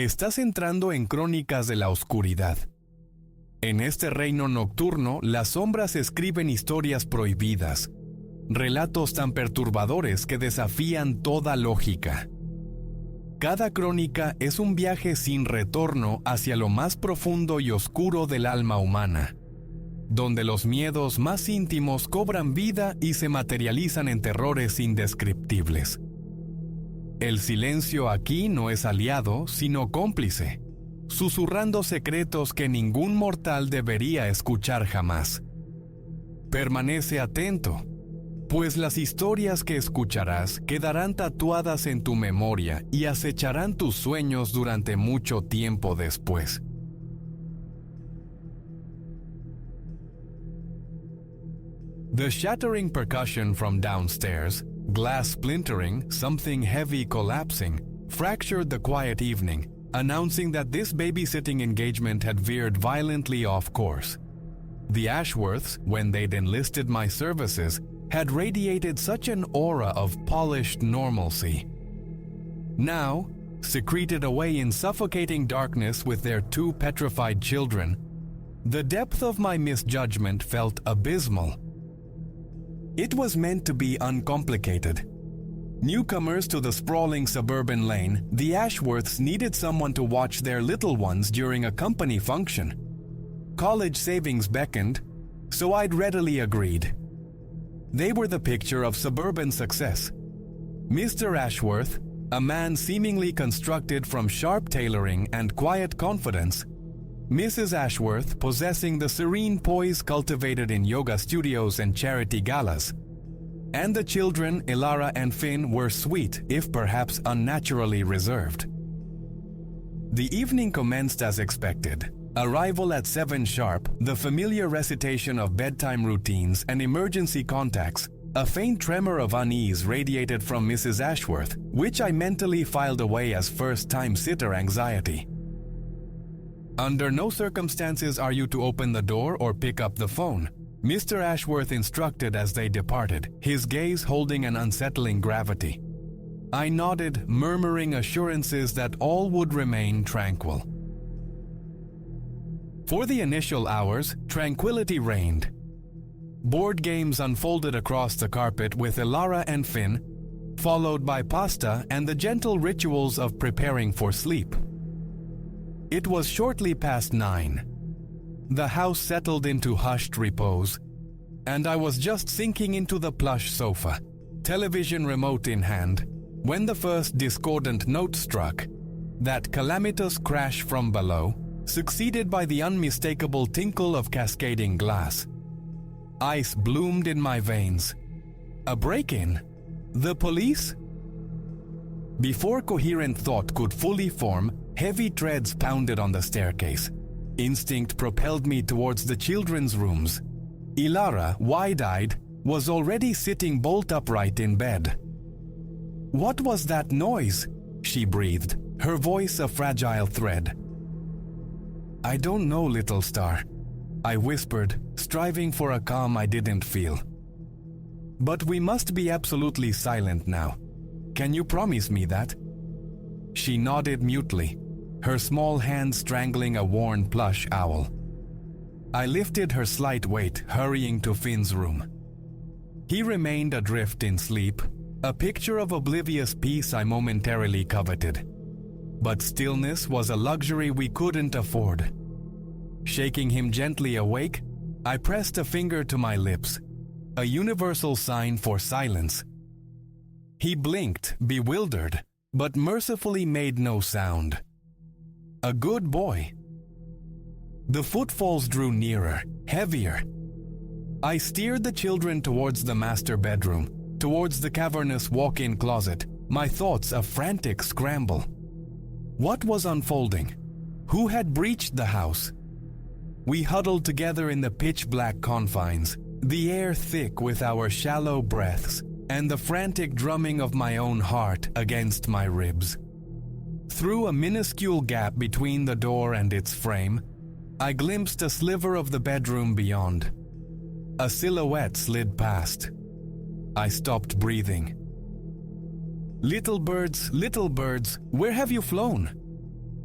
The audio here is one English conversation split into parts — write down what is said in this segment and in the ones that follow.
Estás entrando en Crónicas de la Oscuridad. En este reino nocturno, las sombras escriben historias prohibidas, relatos tan perturbadores que desafían toda lógica. Cada crónica es un viaje sin retorno hacia lo más profundo y oscuro del alma humana, donde los miedos más íntimos cobran vida y se materializan en terrores indescriptibles. El silencio aquí no es aliado, sino cómplice, susurrando secretos que ningún mortal debería escuchar jamás. Permanece atento, pues las historias que escucharás quedarán tatuadas en tu memoria y acecharán tus sueños durante mucho tiempo después. The shattering percussion from downstairs, glass splintering, something heavy collapsing, fractured the quiet evening, announcing that this babysitting engagement had veered violently off course. The Ashworths, when they'd enlisted my services, had radiated such an aura of polished normalcy. Now, secreted away in suffocating darkness with their two petrified children, the depth of my misjudgment felt abysmal. It was meant to be uncomplicated. Newcomers to the sprawling suburban lane, the Ashworths needed someone to watch their little ones during a company function. College savings beckoned, so I'd readily agreed. They were the picture of suburban success. Mr. Ashworth, a man seemingly constructed from sharp tailoring and quiet confidence, Mrs. Ashworth possessing the serene poise cultivated in yoga studios and charity galas. And the children, Ilara and Finn, were sweet, if perhaps unnaturally reserved. The evening commenced as expected. Arrival at 7 sharp, the familiar recitation of bedtime routines and emergency contacts. A faint tremor of unease radiated from Mrs. Ashworth, which I mentally filed away as first-time sitter anxiety. Under no circumstances are you to open the door or pick up the phone, Mr. Ashworth instructed as they departed, his gaze holding an unsettling gravity. I nodded, murmuring assurances that all would remain tranquil. For the initial hours, tranquility reigned. Board games unfolded across the carpet with Ilara and Finn, followed by pasta and the gentle rituals of preparing for sleep. It was shortly past 9. The house settled into hushed repose, and I was just sinking into the plush sofa, television remote in hand, when the first discordant note struck, that calamitous crash from below, succeeded by the unmistakable tinkle of cascading glass. Ice bloomed in my veins. A break-in? The police? Before coherent thought could fully form, heavy treads pounded on the staircase. Instinct propelled me towards the children's rooms. Ilara, wide-eyed, was already sitting bolt upright in bed. "What was that noise?" she breathed, her voice a fragile thread. "I don't know, little star," I whispered, striving for a calm I didn't feel. "But we must be absolutely silent now. Can you promise me that?" She nodded mutely, her small hand strangling a worn plush owl. I lifted her slight weight, hurrying to Finn's room. He remained adrift in sleep, a picture of oblivious peace I momentarily coveted. But stillness was a luxury we couldn't afford. Shaking him gently awake, I pressed a finger to my lips, a universal sign for silence. He blinked, bewildered, but mercifully made no sound. A good boy. The footfalls drew nearer, heavier. I steered the children towards the master bedroom, towards the cavernous walk-in closet, my thoughts a frantic scramble. What was unfolding? Who had breached the house? We huddled together in the pitch-black confines, the air thick with our shallow breaths, and the frantic drumming of my own heart against my ribs. Through a minuscule gap between the door and its frame, I glimpsed a sliver of the bedroom beyond. A silhouette slid past. I stopped breathing. Little birds, where have you flown?"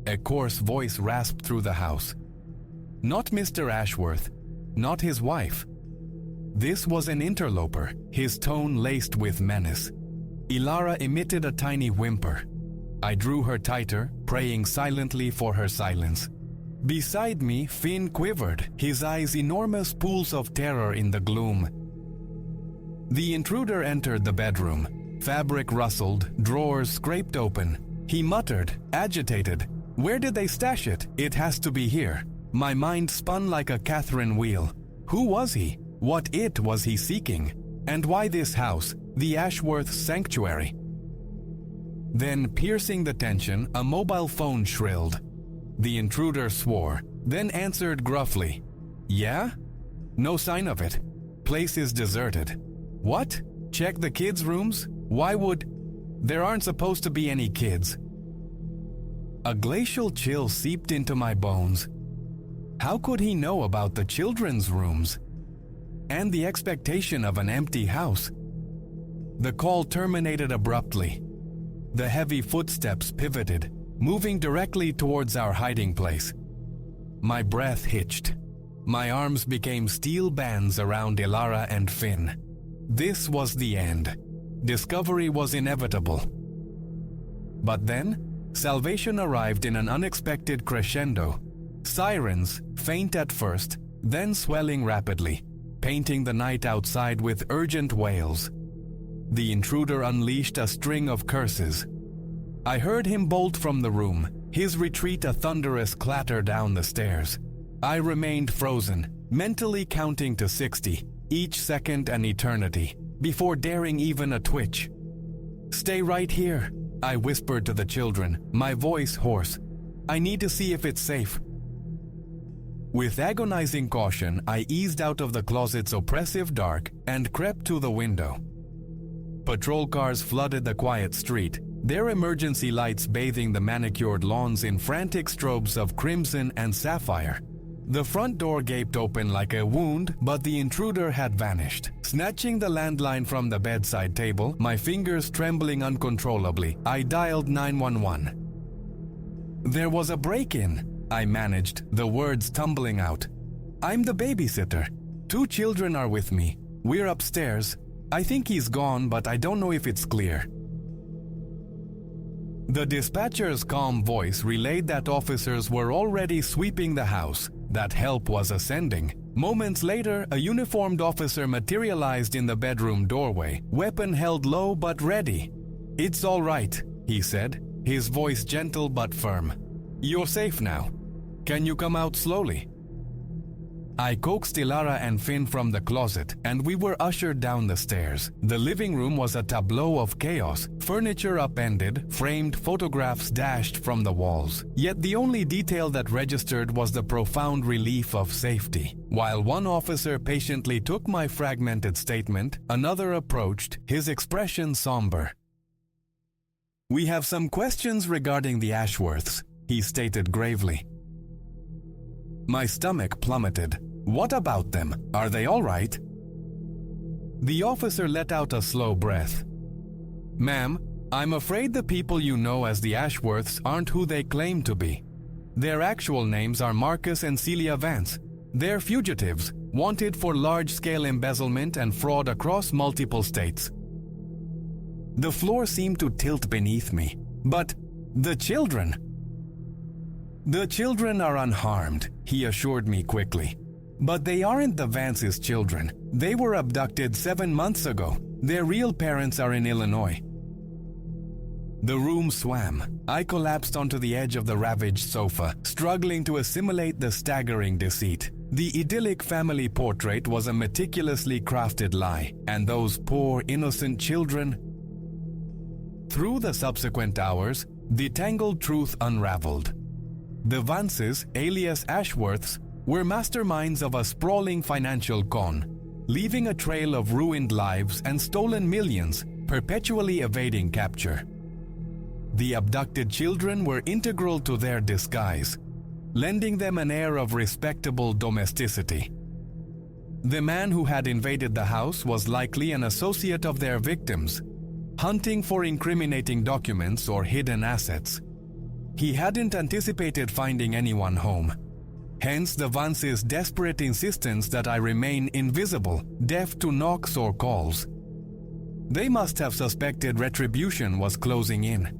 A coarse voice rasped through the house. Not Mr. Ashworth, not his wife. This was an interloper, his tone laced with menace. Ilara emitted a tiny whimper. I drew her tighter, praying silently for her silence. Beside me, Finn quivered, his eyes enormous pools of terror in the gloom. The intruder entered the bedroom. Fabric rustled, drawers scraped open. He muttered, agitated, "Where did they stash it? It has to be here." My mind spun like a Catherine wheel. Who was he? What it was he seeking? And why this house, the Ashworth sanctuary? Then, piercing the tension, a mobile phone shrilled. The intruder swore, then answered gruffly, "Yeah? No sign of it. Place is deserted." "What? Check the kids' rooms? Why would... There aren't supposed to be any kids." A glacial chill seeped into my bones. How could he know about the children's rooms? And the expectation of an empty house? The call terminated abruptly. The heavy footsteps pivoted, moving directly towards our hiding place. My breath hitched. My arms became steel bands around Ilara and Finn. This was the end. Discovery was inevitable. But then, salvation arrived in an unexpected crescendo. Sirens, faint at first, then swelling rapidly, painting the night outside with urgent wails. The intruder unleashed a string of curses. I heard him bolt from the room, his retreat a thunderous clatter down the stairs. I remained frozen, mentally counting to 60, each second an eternity, before daring even a twitch. "Stay right here," I whispered to the children, my voice hoarse. "I need to see if it's safe." With agonizing caution, I eased out of the closet's oppressive dark and crept to the window. Patrol cars flooded the quiet street, their emergency lights bathing the manicured lawns in frantic strobes of crimson and sapphire. The front door gaped open like a wound, but the intruder had vanished. Snatching the landline from the bedside table, my fingers trembling uncontrollably, I dialed 911. "There was a break-in," I managed, the words tumbling out. "I'm the babysitter. 2 children are with me. We're upstairs. I think he's gone, but I don't know if it's clear." The dispatcher's calm voice relayed that officers were already sweeping the house, that help was ascending. Moments later, a uniformed officer materialized in the bedroom doorway, weapon held low but ready. "It's all right," he said, his voice gentle but firm. "You're safe now. Can you come out slowly?" I coaxed Ilara and Finn from the closet, and we were ushered down the stairs. The living room was a tableau of chaos, furniture upended, framed photographs dashed from the walls. Yet the only detail that registered was the profound relief of safety. While one officer patiently took my fragmented statement, another approached, his expression somber. "We have some questions regarding the Ashworths," he stated gravely. My stomach plummeted. "What about them? Are they all right?" The officer let out a slow breath. "Ma'am, I'm afraid the people you know as the Ashworths aren't who they claim to be. Their actual names are Marcus and Celia Vance. They're fugitives, wanted for large-scale embezzlement and fraud across multiple states." The floor seemed to tilt beneath me. "But the children?" "The children are unharmed," he assured me quickly. "But they aren't the Vance's children. They were abducted 7 months ago. Their real parents are in Illinois." The room swam. I collapsed onto the edge of the ravaged sofa, struggling to assimilate the staggering deceit. The idyllic family portrait was a meticulously crafted lie, and those poor, innocent children. Through the subsequent hours, the tangled truth unraveled. The Vances, alias Ashworths, were masterminds of a sprawling financial con, leaving a trail of ruined lives and stolen millions, perpetually evading capture. The abducted children were integral to their disguise, lending them an air of respectable domesticity. The man who had invaded the house was likely an associate of their victims, hunting for incriminating documents or hidden assets. He hadn't anticipated finding anyone home. Hence the Vance's desperate insistence that I remain invisible, deaf to knocks or calls. They must have suspected retribution was closing in.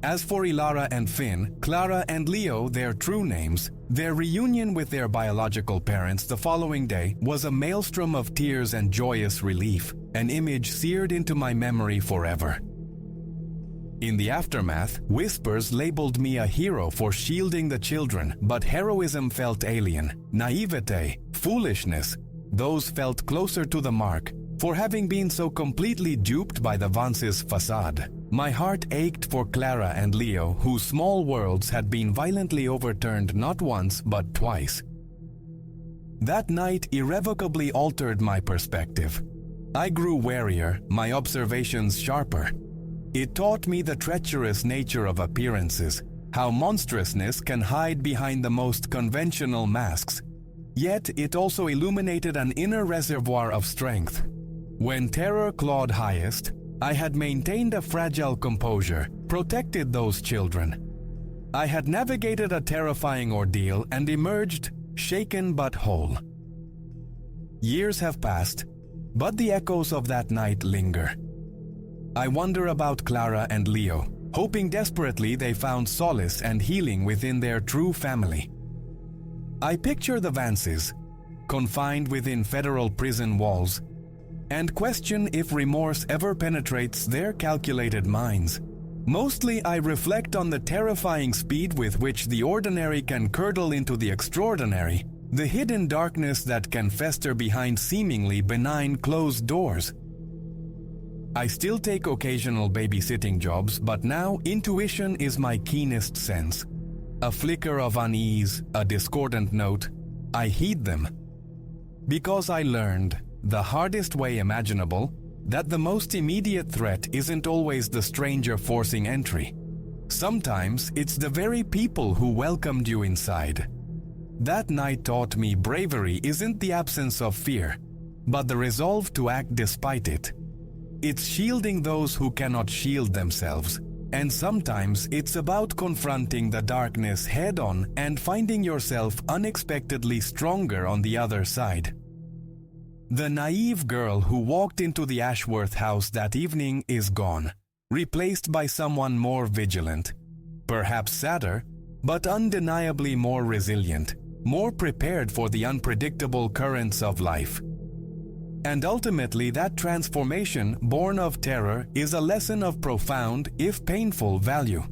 As for Ilara and Finn, Clara and Leo, their true names, their reunion with their biological parents the following day was a maelstrom of tears and joyous relief, an image seared into my memory forever. In the aftermath, whispers labeled me a hero for shielding the children, but heroism felt alien. Naivete, foolishness, those felt closer to the mark, for having been so completely duped by the Vance's facade. My heart ached for Clara and Leo, whose small worlds had been violently overturned not once but twice. That night irrevocably altered my perspective. I grew warier, my observations sharper. It taught me the treacherous nature of appearances, how monstrousness can hide behind the most conventional masks. Yet it also illuminated an inner reservoir of strength. When terror clawed highest, I had maintained a fragile composure, protected those children. I had navigated a terrifying ordeal and emerged, shaken but whole. Years have passed, but the echoes of that night linger. I wonder about Clara and Leo, hoping desperately they found solace and healing within their true family. I picture the Vances, confined within federal prison walls, and question if remorse ever penetrates their calculated minds. Mostly I reflect on the terrifying speed with which the ordinary can curdle into the extraordinary, the hidden darkness that can fester behind seemingly benign closed doors. I still take occasional babysitting jobs, but now intuition is my keenest sense. A flicker of unease, a discordant note, I heed them. Because I learned, the hardest way imaginable, that the most immediate threat isn't always the stranger forcing entry. Sometimes it's the very people who welcomed you inside. That night taught me bravery isn't the absence of fear, but the resolve to act despite it. It's shielding those who cannot shield themselves, and sometimes it's about confronting the darkness head-on and finding yourself unexpectedly stronger on the other side. The naive girl who walked into the Ashworth house that evening is gone, replaced by someone more vigilant, perhaps sadder, but undeniably more resilient, more prepared for the unpredictable currents of life. And ultimately that transformation, born of terror, is a lesson of profound, if painful, value.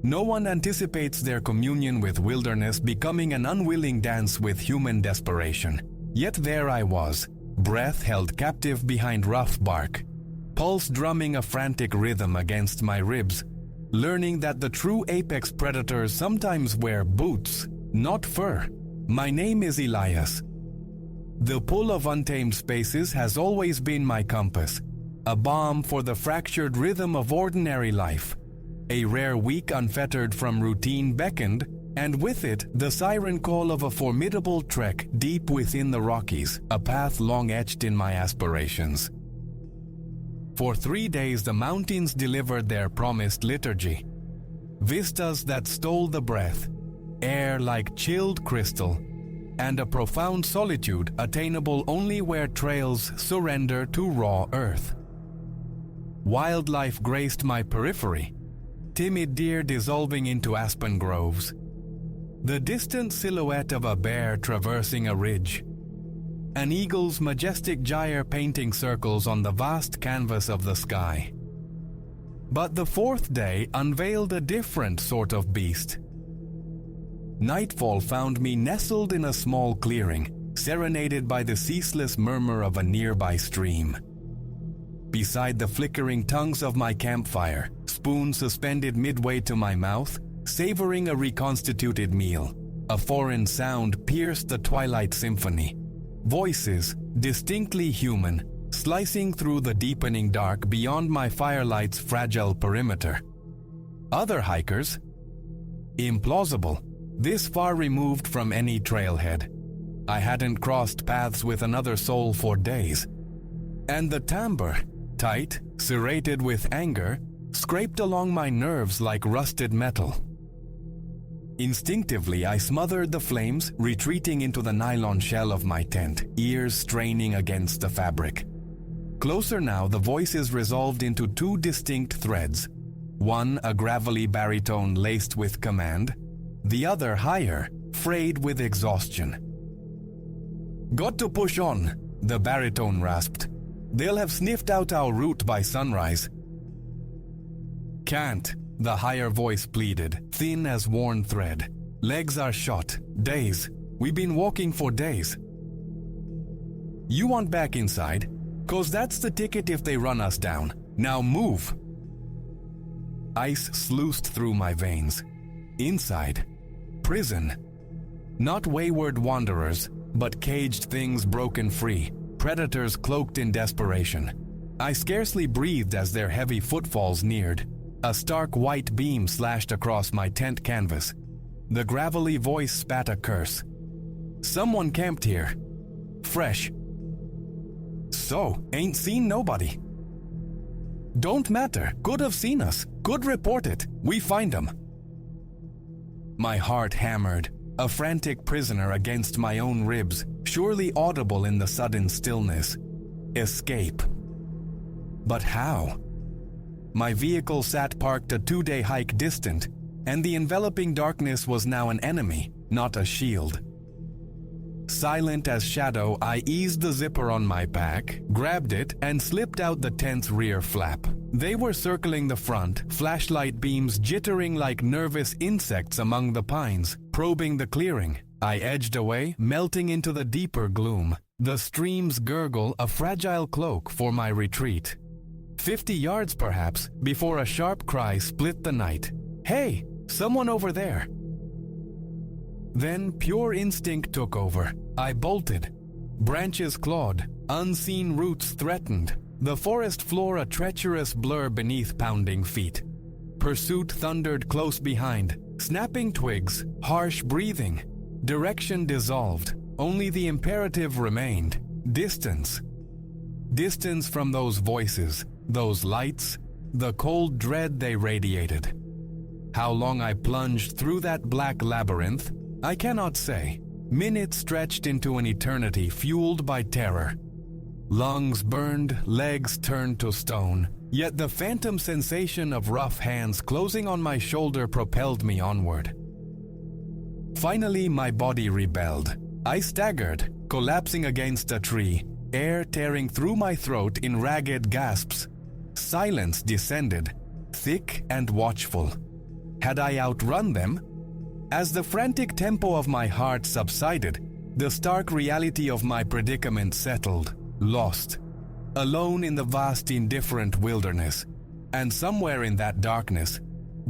No one anticipates their communion with wilderness becoming an unwilling dance with human desperation. Yet there I was, breath held captive behind rough bark, pulse drumming a frantic rhythm against my ribs, learning that the true apex predators sometimes wear boots, not fur. My name is Elias. The pull of untamed spaces has always been my compass, a balm for the fractured rhythm of ordinary life. A rare week unfettered from routine beckoned, and with it the siren call of a formidable trek deep within the Rockies, a path long etched in my aspirations. For 3 days the mountains delivered their promised liturgy. Vistas that stole the breath, air like chilled crystal, and a profound solitude attainable only where trails surrender to raw earth. Wildlife graced my periphery, timid deer dissolving into aspen groves, the distant silhouette of a bear traversing a ridge, an eagle's majestic gyre painting circles on the vast canvas of the sky. But the 4th day unveiled a different sort of beast. Nightfall found me nestled in a small clearing, serenaded by the ceaseless murmur of a nearby stream. Beside the flickering tongues of my campfire, spoon suspended midway to my mouth, savoring a reconstituted meal, a foreign sound pierced the twilight symphony. Voices, distinctly human, slicing through the deepening dark beyond my firelight's fragile perimeter. Other hikers? Implausible, this far removed from any trailhead. I hadn't crossed paths with another soul for days. And the timbre, tight, serrated with anger, scraped along my nerves like rusted metal. Instinctively, I smothered the flames, retreating into the nylon shell of my tent, ears straining against the fabric. Closer now, the voices resolved into two distinct threads. One a gravelly baritone laced with command, the other higher, frayed with exhaustion. "Got to push on," the baritone rasped. "They'll have sniffed out our route by sunrise." "Can't," the higher voice pleaded, thin as worn thread. "Legs are shot. Days. We've been walking for days." "You want back inside? 'Cause that's the ticket if they run us down. Now move." Ice sluiced through my veins. Inside. Prison. Not wayward wanderers, but caged things broken free, predators cloaked in desperation. I scarcely breathed as their heavy footfalls neared. A stark white beam slashed across my tent canvas. The gravelly voice spat a curse. "Someone camped here. Fresh. So, ain't seen nobody." "Don't matter. Could have seen us. Could report it. We find 'em." My heart hammered, a frantic prisoner against my own ribs, surely audible in the sudden stillness. Escape. But how? My vehicle sat parked a 2-day hike distant, and the enveloping darkness was now an enemy, not a shield. Silent as shadow, I eased the zipper on my pack, grabbed it, and slipped out the tent's rear flap. They were circling the front, flashlight beams jittering like nervous insects among the pines, probing the clearing. I edged away, melting into the deeper gloom. The stream's gurgle a fragile cloak for my retreat. 50 yards perhaps, before a sharp cry split the night. "Hey, someone over there!" Then pure instinct took over. I bolted. Branches clawed, unseen roots threatened, the forest floor a treacherous blur beneath pounding feet. Pursuit thundered close behind, snapping twigs, harsh breathing. Direction dissolved, only the imperative remained. Distance. Distance from those voices, those lights, the cold dread they radiated. How long I plunged through that black labyrinth, I cannot say. Minutes stretched into an eternity fueled by terror. Lungs burned, legs turned to stone, yet the phantom sensation of rough hands closing on my shoulder propelled me onward. Finally, my body rebelled. I staggered, collapsing against a tree, air tearing through my throat in ragged gasps. Silence descended, thick and watchful. Had I outrun them? As the frantic tempo of my heart subsided, the stark reality of my predicament settled, lost, alone in the vast indifferent wilderness. And somewhere in that darkness,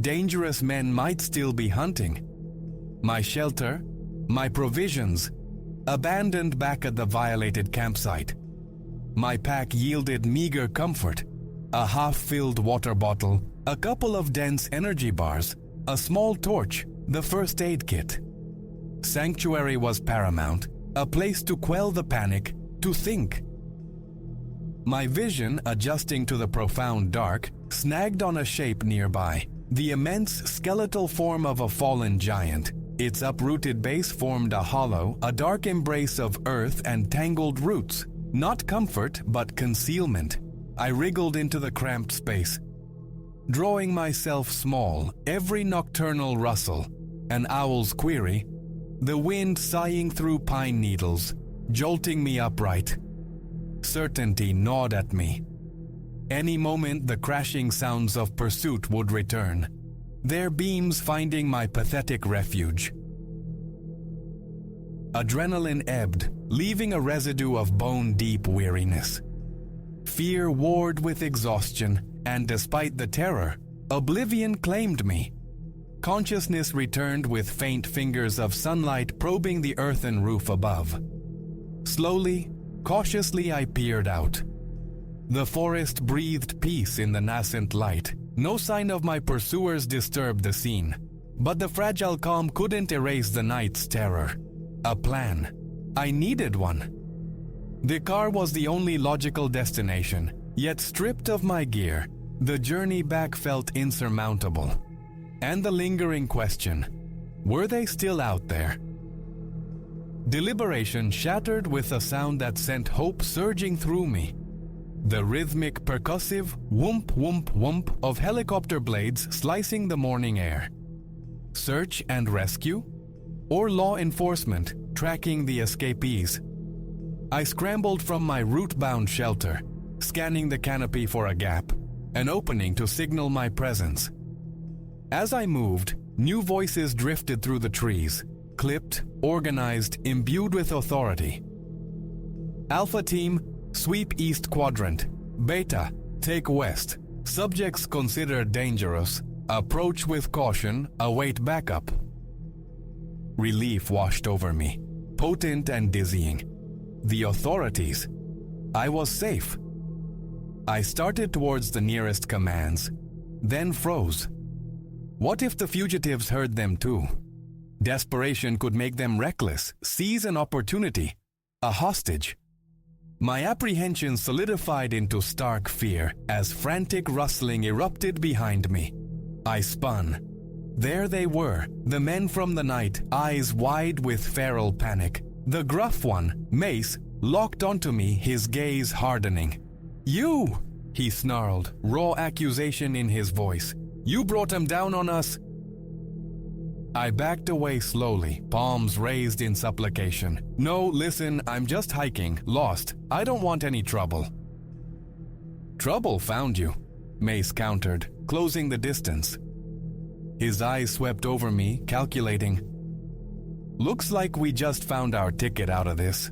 dangerous men might still be hunting. My shelter, my provisions, abandoned back at the violated campsite. My pack yielded meager comfort, a half-filled water bottle, a couple of dense energy bars, a small torch, the first aid kit. Sanctuary was paramount, a place to quell the panic, to think. My vision, adjusting to the profound dark, snagged on a shape nearby, the immense skeletal form of a fallen giant. Its uprooted base formed a hollow, a dark embrace of earth and tangled roots. Not comfort, but concealment. I wriggled into the cramped space, drawing myself small, every nocturnal rustle, an owl's query, the wind sighing through pine needles, jolting me upright. Certainty gnawed at me. Any moment the crashing sounds of pursuit would return, their beams finding my pathetic refuge. Adrenaline ebbed, leaving a residue of bone-deep weariness. Fear warred with exhaustion, and despite the terror, oblivion claimed me. Consciousness returned with faint fingers of sunlight probing the earthen roof above. Slowly, cautiously I peered out. The forest breathed peace in the nascent light. No sign of my pursuers disturbed the scene. But the fragile calm couldn't erase the night's terror. A plan. I needed one. The car was the only logical destination, Yet stripped of my gear, the journey back felt insurmountable. And the lingering question, were they still out there? Deliberation shattered with a sound that sent hope surging through me. The rhythmic, percussive whoomp whoomp whoomp of helicopter blades slicing the morning air. Search and rescue? Or law enforcement tracking the escapees? I scrambled from my root-bound shelter, scanning the canopy for a gap, an opening to signal my presence. As I moved, new voices drifted through the trees, clipped, organized, imbued with authority. Alpha Team, sweep east quadrant. Beta, take west. Subjects considered dangerous. Approach with caution, await backup. Relief washed over me, potent and dizzying. The authorities. I was safe. I started towards the nearest commands, then froze. What if the fugitives heard them too? Desperation could make them reckless, seize an opportunity, a hostage. My apprehension solidified into stark fear as frantic rustling erupted behind me. I spun. There they were, the men from the night, eyes wide with feral panic. The gruff one, Mace, locked onto me, his gaze hardening. "You!" he snarled, raw accusation in his voice. "You brought him down on us!" I backed away slowly, palms raised in supplication. "No, listen, I'm just hiking, lost. I don't want any trouble." "Trouble found you," Mace countered, closing the distance. His eyes swept over me, calculating. "Looks like we just found our ticket out of this."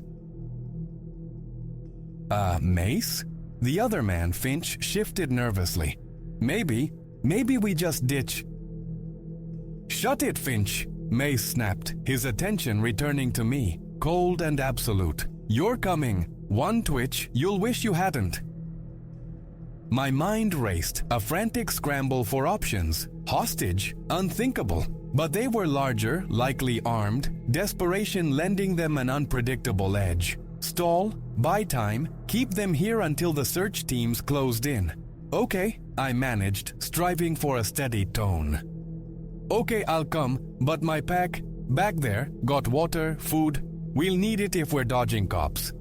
Mace?" The other man, Finch, shifted nervously. Maybe we just ditch." "Shut it, Finch," Mace snapped, his attention returning to me, cold and absolute. "You're coming. One twitch, you'll wish you hadn't." My mind raced, a frantic scramble for options. Hostage? Unthinkable. But they were larger, likely armed, desperation lending them an unpredictable edge. Stall, buy time, keep them here until the search teams closed in. "Okay," I managed, striving for a steady tone. "Okay, I'll come, but my pack, back there, got water, food. We'll need it if we're dodging cops."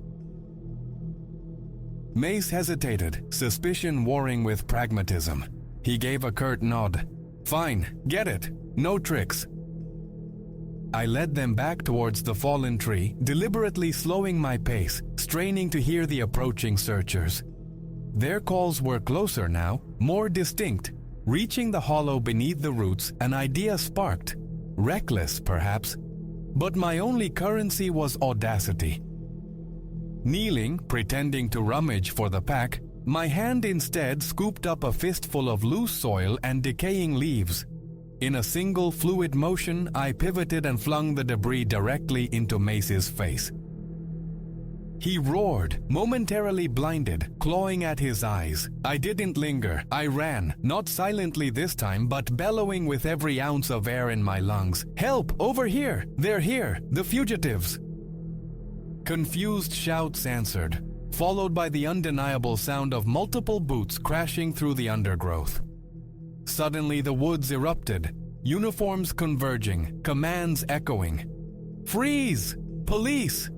Mace hesitated, suspicion warring with pragmatism. He gave a curt nod. "Fine, get it. No tricks." I led them back towards the fallen tree, deliberately slowing my pace, straining to hear the approaching searchers. Their calls were closer now, more distinct. Reaching the hollow beneath the roots, an idea sparked. Reckless, perhaps. But my only currency was audacity. Kneeling, pretending to rummage for the pack, my hand instead scooped up a fistful of loose soil and decaying leaves. In a single fluid motion, I pivoted and flung the debris directly into Mace's face. He roared, momentarily blinded, clawing at his eyes. I didn't linger. I ran, not silently this time, but bellowing with every ounce of air in my lungs. "Help! Over here! They're here! The fugitives!" Confused shouts answered, followed by the undeniable sound of multiple boots crashing through the undergrowth. Suddenly the woods erupted, uniforms converging, commands echoing. "Freeze! Police!"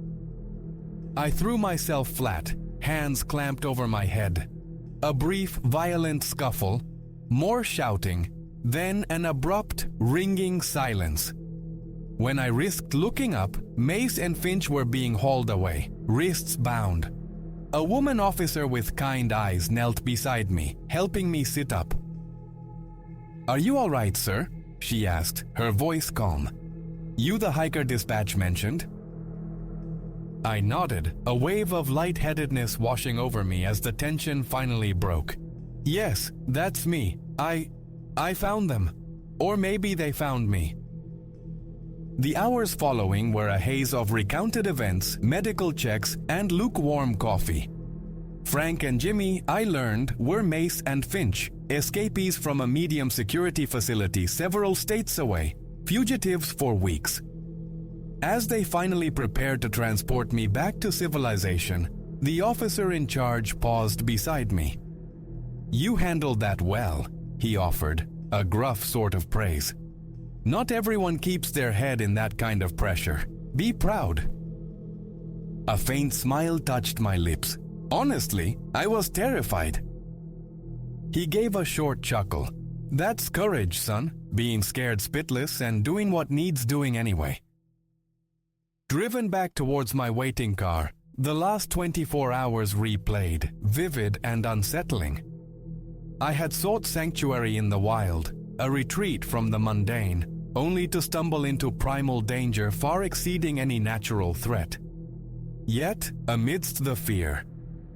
I threw myself flat, hands clamped over my head. A brief, violent scuffle, more shouting, then an abrupt, ringing silence. When I risked looking up, Mace and Finch were being hauled away, wrists bound. A woman officer with kind eyes knelt beside me, helping me sit up. "Are you all right, sir?" she asked, her voice calm. "You the hiker dispatch mentioned?" I nodded, a wave of lightheadedness washing over me as the tension finally broke. "Yes, that's me. I found them. Or maybe they found me." The hours following were a haze of recounted events, medical checks, and lukewarm coffee. Frank and Jimmy, I learned, were Mace and Finch, escapees from a medium security facility several states away, fugitives for weeks. As they finally prepared to transport me back to civilization, The officer in charge paused beside me. "You handled that well," he offered, a gruff sort of praise. "Not everyone keeps their head in that kind of pressure. Be proud." A faint smile touched my lips. Honestly, I was terrified. He gave a short chuckle. "That's courage, son, being scared spitless and doing what needs doing anyway." Driven back towards my waiting car, the last 24 hours replayed, vivid and unsettling. I had sought sanctuary in the wild, a retreat from the mundane, only to stumble into primal danger far exceeding any natural threat. Yet, amidst the fear,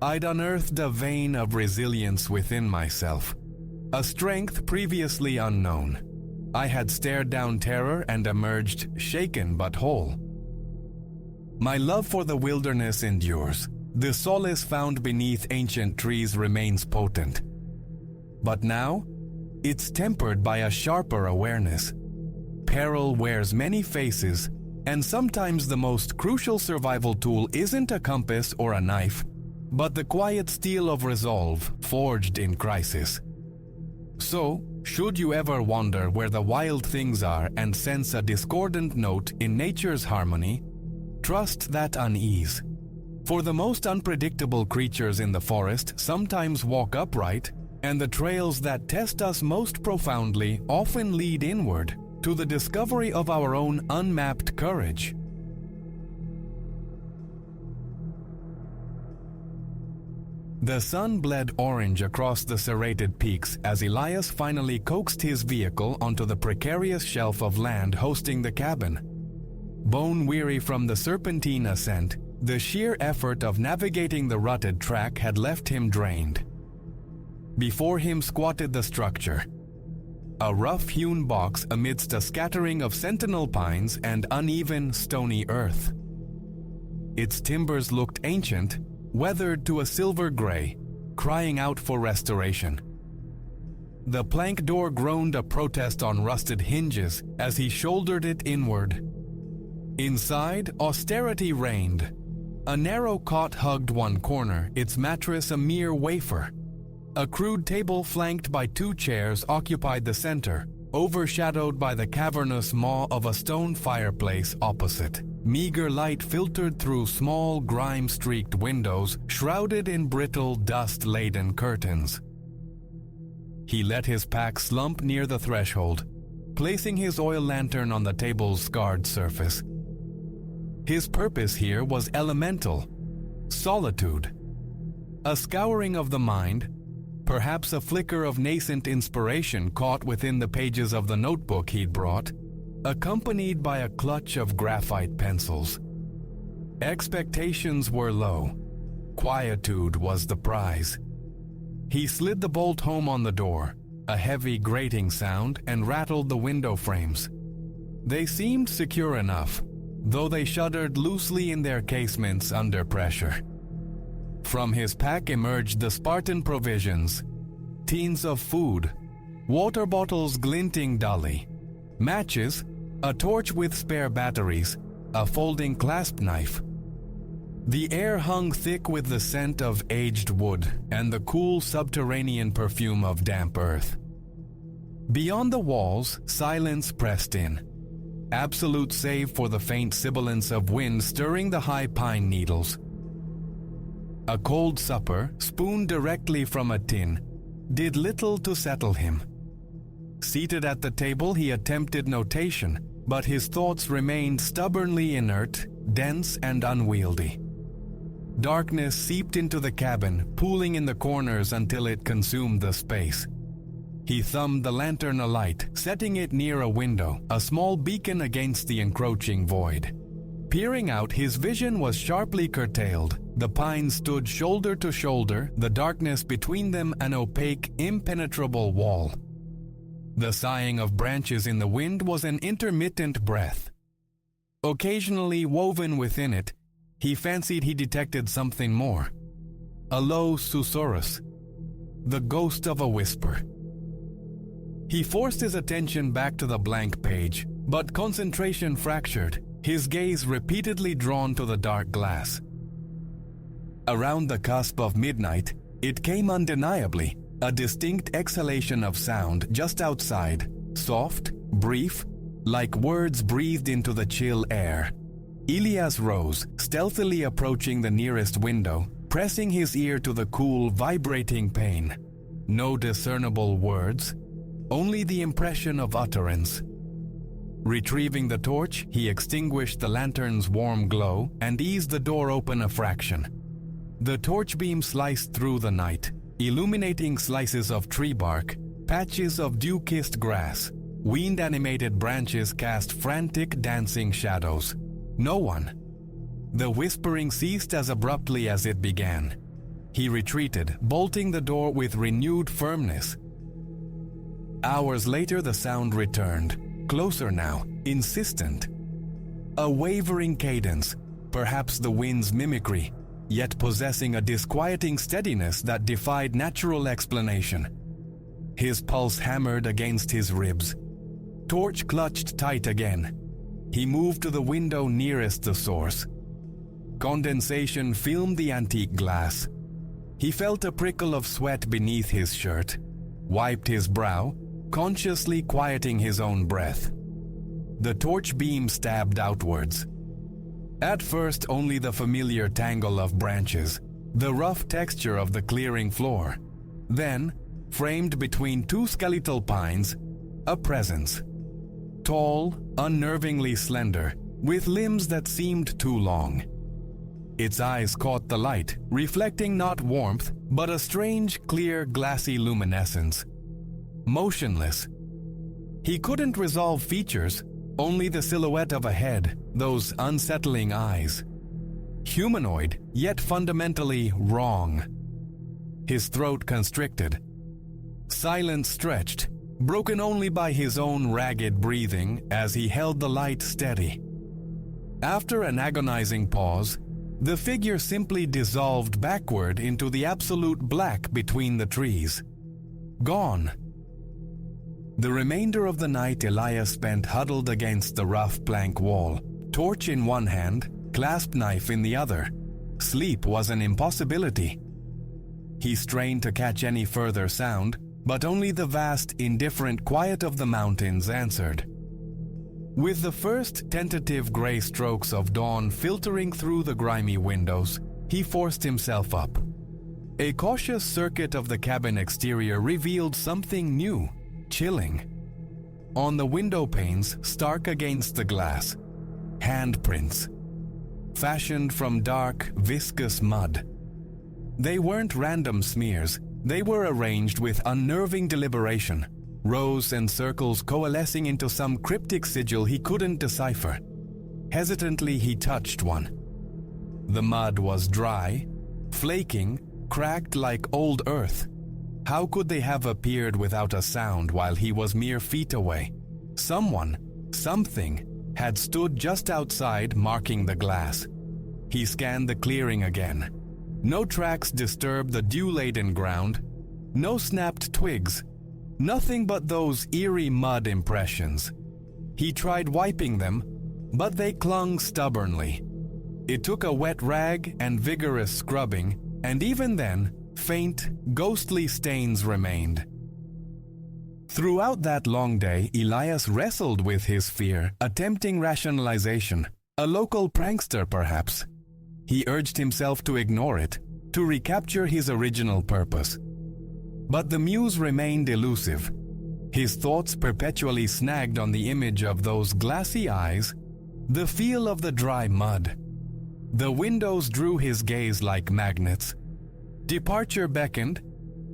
I'd unearthed a vein of resilience within myself, a strength previously unknown. I had stared down terror and emerged shaken but whole. My love for the wilderness endures. The solace found beneath ancient trees remains potent. But now, it's tempered by a sharper awareness. Peril wears many faces, and sometimes the most crucial survival tool isn't a compass or a knife, but the quiet steel of resolve forged in crisis. So, should you ever wonder where the wild things are and sense a discordant note in nature's harmony, trust that unease. For the most unpredictable creatures in the forest sometimes walk upright, and the trails that test us most profoundly often lead inward to the discovery of our own unmapped courage. The sun bled orange across the serrated peaks as Elias finally coaxed his vehicle onto the precarious shelf of land hosting the cabin. Bone-weary from the serpentine ascent, the sheer effort of navigating the rutted track had left him drained. Before him squatted the structure, a rough-hewn box amidst a scattering of sentinel pines and uneven, stony earth. Its timbers looked ancient, weathered to a silver gray, crying out for restoration. The plank door groaned a protest on rusted hinges as he shouldered it inward. Inside, austerity reigned. A narrow cot hugged one corner, its mattress a mere wafer. A crude table flanked by 2 chairs occupied the center, overshadowed by the cavernous maw of a stone fireplace opposite. Meager light filtered through small, grime-streaked windows shrouded in brittle, dust-laden curtains. He let his pack slump near the threshold, placing his oil lantern on the table's scarred surface. His purpose here was elemental: solitude. A scouring of the mind, perhaps a flicker of nascent inspiration caught within the pages of the notebook he'd brought, accompanied by a clutch of graphite pencils. Expectations were low. Quietude was the prize. He slid the bolt home on the door, a heavy grating sound, and rattled the window frames. They seemed secure enough, though they shuddered loosely in their casements under pressure. From his pack emerged the Spartan provisions: tins of food, water bottles glinting dully, matches, a torch with spare batteries, a folding clasp knife. The air hung thick with the scent of aged wood and the cool subterranean perfume of damp earth. Beyond the walls, silence pressed in, absolute save for the faint sibilance of wind stirring the high pine needles. A cold supper, spooned directly from a tin, did little to settle him. Seated at the table, he attempted notation, but his thoughts remained stubbornly inert, dense and unwieldy. Darkness seeped into the cabin, pooling in the corners until it consumed the space. He thumbed the lantern alight, setting it near a window, a small beacon against the encroaching void. Peering out, his vision was sharply curtailed. The pines stood shoulder to shoulder, the darkness between them an opaque, impenetrable wall. The sighing of branches in the wind was an intermittent breath. Occasionally woven within it, he fancied he detected something more. A low susurrus, the ghost of a whisper. He forced his attention back to the blank page, but concentration fractured, his gaze repeatedly drawn to the dark glass. Around the cusp of midnight, it came undeniably, a distinct exhalation of sound just outside, soft, brief, like words breathed into the chill air. Elias rose, stealthily approaching the nearest window, pressing his ear to the cool, vibrating pane. No discernible words, only the impression of utterance. Retrieving the torch, he extinguished the lantern's warm glow and eased the door open a fraction. The torch beam sliced through the night, illuminating slices of tree bark, patches of dew-kissed grass. Wind-animated branches cast frantic, dancing shadows. No one. The whispering ceased as abruptly as it began. He retreated, bolting the door with renewed firmness. Hours later, the sound returned, closer now, insistent. A wavering cadence, perhaps the wind's mimicry, yet possessing a disquieting steadiness that defied natural explanation. His pulse hammered against his ribs. Torch clutched tight again. He moved to the window nearest the source. Condensation filmed the antique glass. He felt a prickle of sweat beneath his shirt, wiped his brow, consciously quieting his own breath. The torch beam stabbed outwards. At first, only the familiar tangle of branches, the rough texture of the clearing floor. Then, framed between two skeletal pines, a presence. Tall, unnervingly slender, with limbs that seemed too long. Its eyes caught the light, reflecting not warmth, but a strange, clear, glassy luminescence. Motionless. He couldn't resolve features, only the silhouette of a head, those unsettling eyes. Humanoid, yet fundamentally wrong. His throat constricted. Silence stretched, broken only by his own ragged breathing as he held the light steady. After an agonizing pause, the figure simply dissolved backward into the absolute black between the trees. Gone. The remainder of the night Elias spent huddled against the rough plank wall, torch in one hand, clasp knife in the other. Sleep was an impossibility. He strained to catch any further sound, but only the vast, indifferent quiet of the mountains answered. With the first tentative gray strokes of dawn filtering through the grimy windows, he forced himself up. A cautious circuit of the cabin exterior revealed something new, chilling. On the window panes, stark against the glass, handprints, fashioned from dark, viscous mud. They weren't random smears, they were arranged with unnerving deliberation, rows and circles coalescing into some cryptic sigil he couldn't decipher. Hesitantly, he touched one. The mud was dry, flaking, cracked like old earth. How could they have appeared without a sound while he was mere feet away? Someone, something, had stood just outside, marking the glass. He scanned the clearing again. No tracks disturbed the dew-laden ground, no snapped twigs, nothing but those eerie mud impressions. He tried wiping them, but they clung stubbornly. It took a wet rag and vigorous scrubbing, and even then, faint, ghostly stains remained. Throughout that long day, Elias wrestled with his fear, attempting rationalization. A local prankster, perhaps. He urged himself to ignore it, to recapture his original purpose. But the muse remained elusive. His thoughts perpetually snagged on the image of those glassy eyes, the feel of the dry mud. The windows drew his gaze like magnets. Departure beckoned,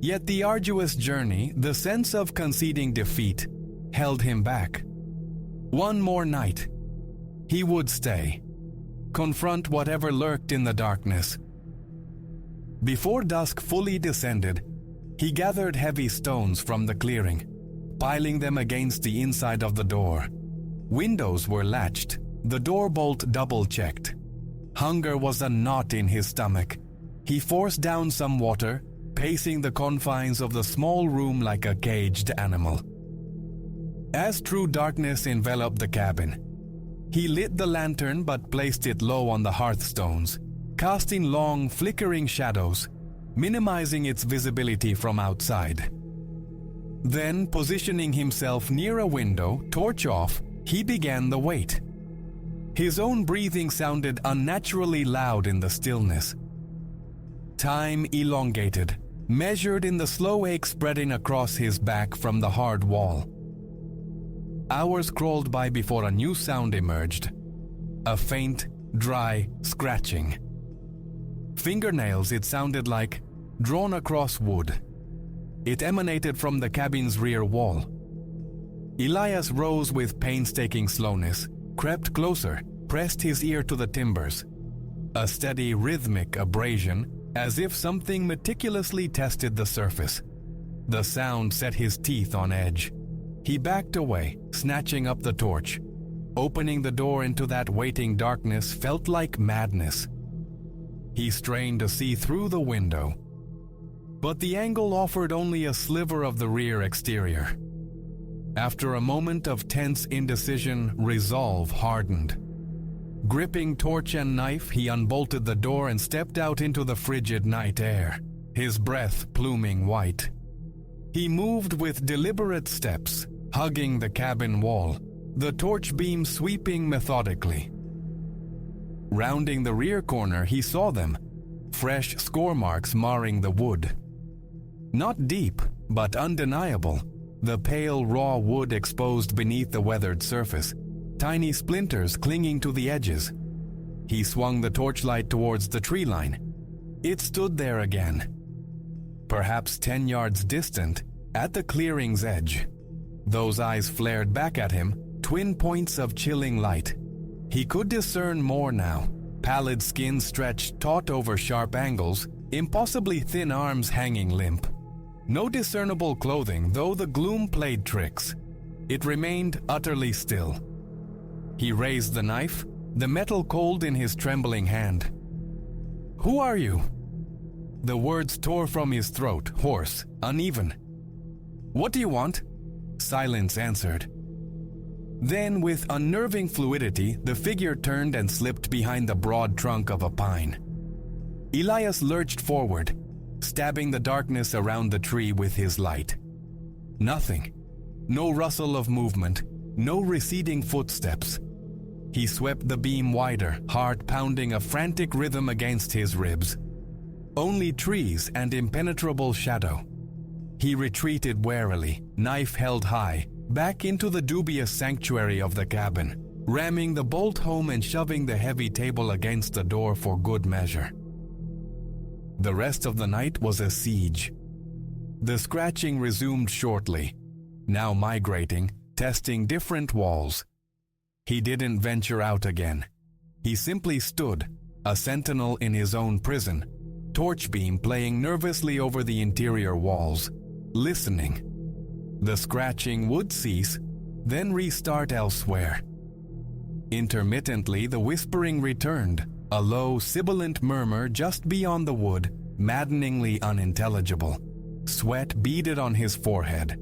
yet the arduous journey, the sense of conceding defeat, held him back. One more night. He would stay. Confront whatever lurked in the darkness. Before dusk fully descended, he gathered heavy stones from the clearing, piling them against the inside of the door. Windows were latched, the door bolt double-checked. Hunger was a knot in his stomach. He forced down some water, pacing the confines of the small room like a caged animal. As true darkness enveloped the cabin, he lit the lantern but placed it low on the hearthstones. casting long, flickering shadows, minimizing its visibility from outside. Then, positioning himself near a window, torch off, he began the wait. His own breathing sounded unnaturally loud in the stillness. Time elongated, measured in the slow ache spreading across his back from the hard wall. Hours crawled by before a new sound emerged. A faint, dry scratching. Fingernails, it sounded like, drawn across wood. It emanated from the cabin's rear wall. Elias rose with painstaking slowness, crept closer, pressed his ear to the timbers. A steady, rhythmic abrasion, as if something meticulously tested the surface. The sound set his teeth on edge. He backed away, snatching up the torch. Opening the door into that waiting darkness felt like madness. He strained to see through the window, but the angle offered only a sliver of the rear exterior. After a moment of tense indecision, resolve hardened. Gripping torch and knife, he unbolted the door and stepped out into the frigid night air, his breath pluming white. He moved with deliberate steps, hugging the cabin wall, the torch beam sweeping methodically. Rounding the rear corner, he saw them, fresh score marks marring the wood. Not deep, but undeniable, the pale raw wood exposed beneath the weathered surface, tiny splinters clinging to the edges. He swung the torchlight towards the tree line. It stood there again, perhaps 10 yards distant, at the clearing's edge. Those eyes flared back at him, twin points of chilling light. He could discern more now, pallid skin stretched taut over sharp angles, impossibly thin arms hanging limp. No discernible clothing, though the gloom played tricks. It remained utterly still. He raised the knife, the metal cold in his trembling hand. "Who are you?" The words tore from his throat, hoarse, uneven. "What do you want?" Silence answered. Then, with unnerving fluidity, the figure turned and slipped behind the broad trunk of a pine. Elias lurched forward, stabbing the darkness around the tree with his light. Nothing. No rustle of movement, no receding footsteps. He swept the beam wider, heart pounding a frantic rhythm against his ribs. Only trees and impenetrable shadow. He retreated warily, knife held high, back into the dubious sanctuary of the cabin, ramming the bolt home and shoving the heavy table against the door for good measure. The rest of the night was a siege. The scratching resumed shortly, now migrating, testing different walls. He didn't venture out again. He simply stood, a sentinel in his own prison, torch beam playing nervously over the interior walls, listening. The scratching would cease, then restart elsewhere. Intermittently, the whispering returned, a low, sibilant murmur just beyond the wood, maddeningly unintelligible. Sweat beaded on his forehead.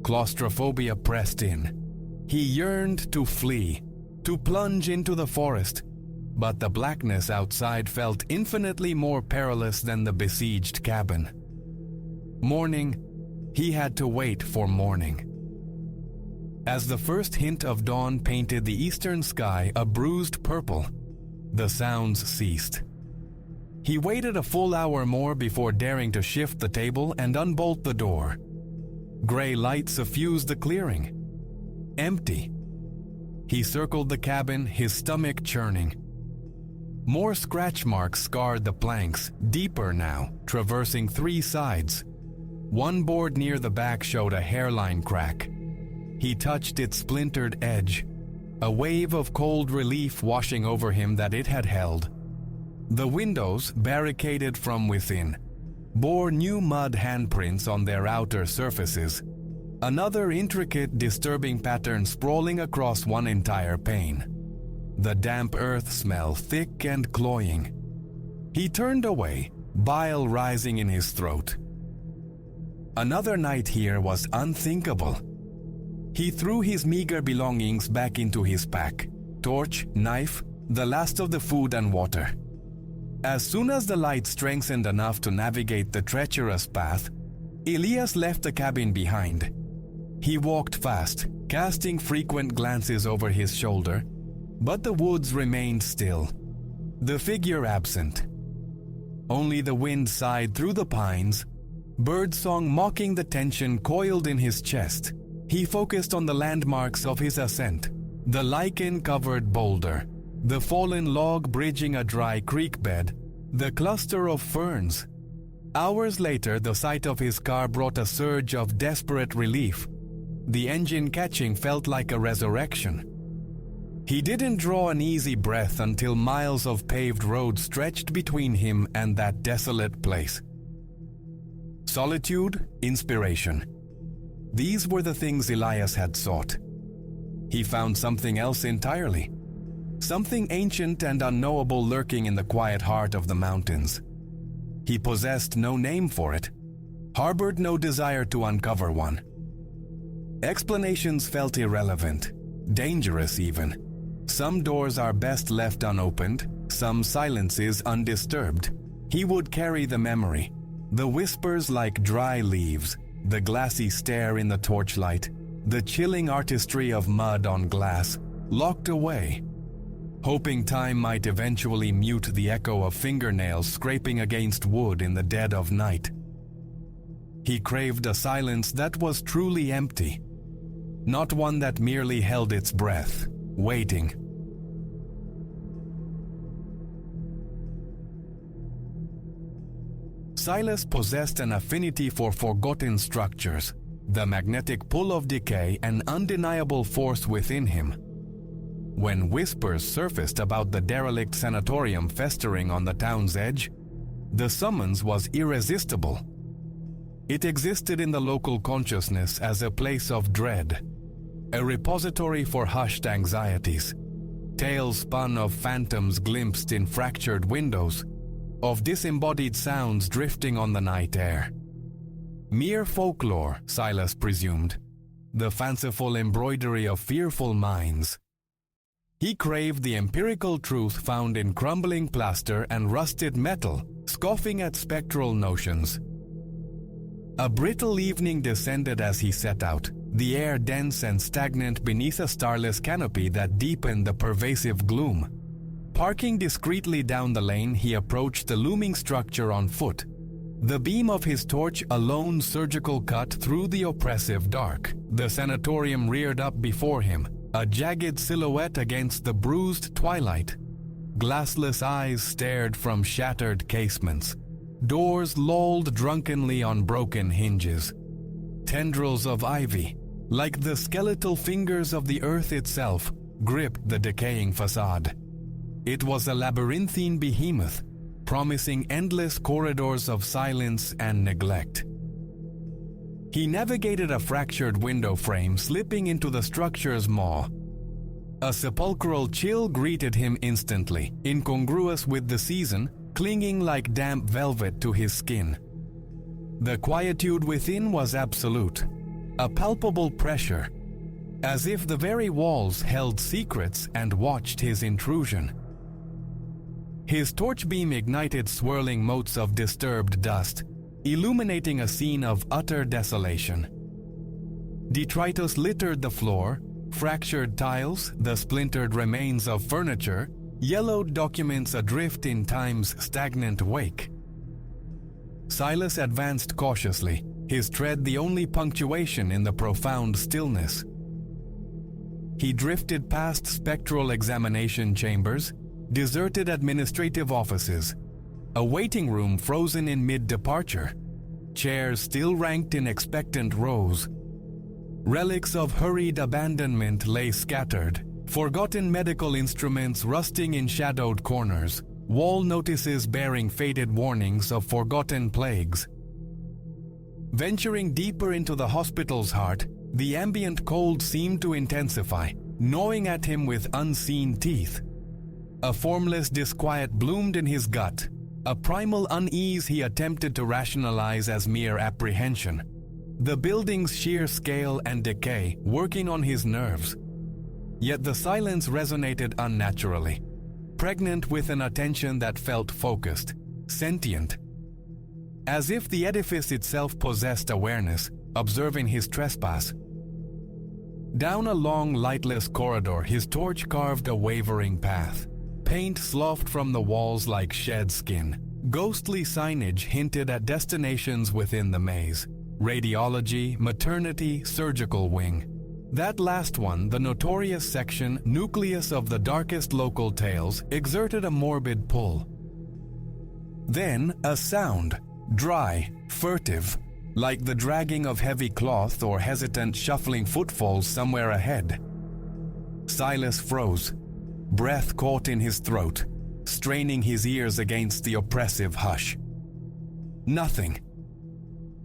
Claustrophobia pressed in. He yearned to flee, to plunge into the forest, but the blackness outside felt infinitely more perilous than the besieged cabin. Morning, he had to wait for morning. As the first hint of dawn painted the eastern sky a bruised purple, the sounds ceased. He waited a full hour more before daring to shift the table and unbolt the door. Gray light suffused the clearing. Empty. He circled the cabin, his stomach churning. More scratch marks scarred the planks, deeper now, traversing 3 sides. One board near the back showed a hairline crack. He touched its splintered edge, a wave of cold relief washing over him that it had held. The windows, barricaded from within, bore new mud handprints on their outer surfaces, another intricate, disturbing pattern sprawling across one entire pane. The damp earth smell thick and cloying. He turned away, bile rising in his throat. Another night here was unthinkable. He threw his meager belongings back into his pack, torch, knife, the last of the food and water. As soon as the light strengthened enough to navigate the treacherous path, Elias left the cabin behind. He walked fast, casting frequent glances over his shoulder, but the woods remained still, the figure absent. Only the wind sighed through the pines, birdsong mocking the tension coiled in his chest. He focused on the landmarks of his ascent, the lichen-covered boulder, the fallen log bridging a dry creek bed, the cluster of ferns. Hours later, the sight of his car brought a surge of desperate relief. The engine catching felt like a resurrection. He didn't draw an easy breath until miles of paved road stretched between him and that desolate place. Solitude, inspiration. These were the things Elias had sought. He found something else entirely. Something ancient and unknowable lurking in the quiet heart of the mountains. He possessed no name for it, harbored no desire to uncover one. Explanations felt irrelevant, dangerous even. Some doors are best left unopened, some silences undisturbed. He would carry the memory, the whispers like dry leaves, the glassy stare in the torchlight, the chilling artistry of mud on glass, locked away, hoping time might eventually mute the echo of fingernails scraping against wood in the dead of night. He craved a silence that was truly empty, not one that merely held its breath, waiting. Silas possessed an affinity for forgotten structures, the magnetic pull of decay an undeniable force within him. When whispers surfaced about the derelict sanatorium festering on the town's edge, the summons was irresistible. It existed in the local consciousness as a place of dread, a repository for hushed anxieties, tales spun of phantoms glimpsed in fractured windows, of disembodied sounds drifting on the night air. Mere folklore, Silas presumed, the fanciful embroidery of fearful minds. He craved the empirical truth found in crumbling plaster and rusted metal, scoffing at spectral notions. A brittle evening descended as he set out, the air dense and stagnant beneath a starless canopy that deepened the pervasive gloom. Parking discreetly down the lane, he approached the looming structure on foot. The beam of his torch a lone surgical cut through the oppressive dark. The sanatorium reared up before him, a jagged silhouette against the bruised twilight. Glassless eyes stared from shattered casements. Doors lolled drunkenly on broken hinges. Tendrils of ivy, like the skeletal fingers of the earth itself, gripped the decaying facade. It was a labyrinthine behemoth, promising endless corridors of silence and neglect. He navigated a fractured window frame, slipping into the structure's maw. A sepulchral chill greeted him instantly, incongruous with the season, clinging like damp velvet to his skin. The quietude within was absolute, a palpable pressure, as if the very walls held secrets and watched his intrusion. His torch beam ignited swirling motes of disturbed dust, illuminating a scene of utter desolation. Detritus littered the floor, fractured tiles, the splintered remains of furniture, yellowed documents adrift in time's stagnant wake. Silas advanced cautiously, his tread the only punctuation in the profound stillness. He drifted past spectral examination chambers, deserted administrative offices, a waiting room frozen in mid-departure, chairs still ranked in expectant rows. Relics of hurried abandonment lay scattered, forgotten medical instruments rusting in shadowed corners, wall notices bearing faded warnings of forgotten plagues. Venturing deeper into the hospital's heart, the ambient cold seemed to intensify, gnawing at him with unseen teeth. A formless disquiet bloomed in his gut, a primal unease he attempted to rationalize as mere apprehension. The building's sheer scale and decay working on his nerves. Yet the silence resonated unnaturally. pregnant with an attention that felt focused, sentient, as if the edifice itself possessed awareness, observing his trespass. Down a long, lightless corridor, his torch carved a wavering path. Paint sloughed from the walls like shed skin. Ghostly signage hinted at destinations within the maze. Radiology, maternity, surgical wing. That last one, the notorious section, nucleus of the darkest local tales, exerted a morbid pull. Then a sound, dry, furtive, like the dragging of heavy cloth or hesitant shuffling footfalls somewhere ahead. Silas froze, breath caught in his throat, straining his ears against the oppressive hush. Nothing.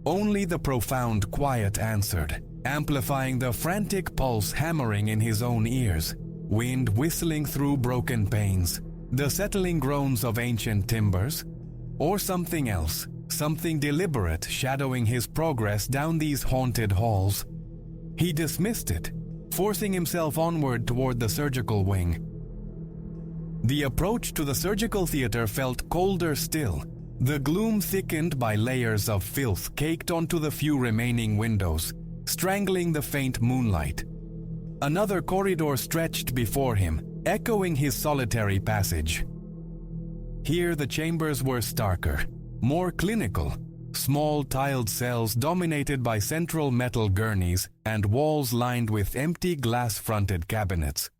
Only the profound quiet answered, amplifying the frantic pulse hammering in his own ears, wind whistling through broken panes, the settling groans of ancient timbers, or something else, something deliberate shadowing his progress down these haunted halls. He dismissed it, forcing himself onward toward the surgical wing. The approach to the surgical theater felt colder still, the gloom thickened by layers of filth caked onto the few remaining windows, strangling the faint moonlight. Another corridor stretched before him, echoing his solitary passage. Here the chambers were starker, more clinical, small tiled cells dominated by central metal gurneys and walls lined with empty glass-fronted cabinets.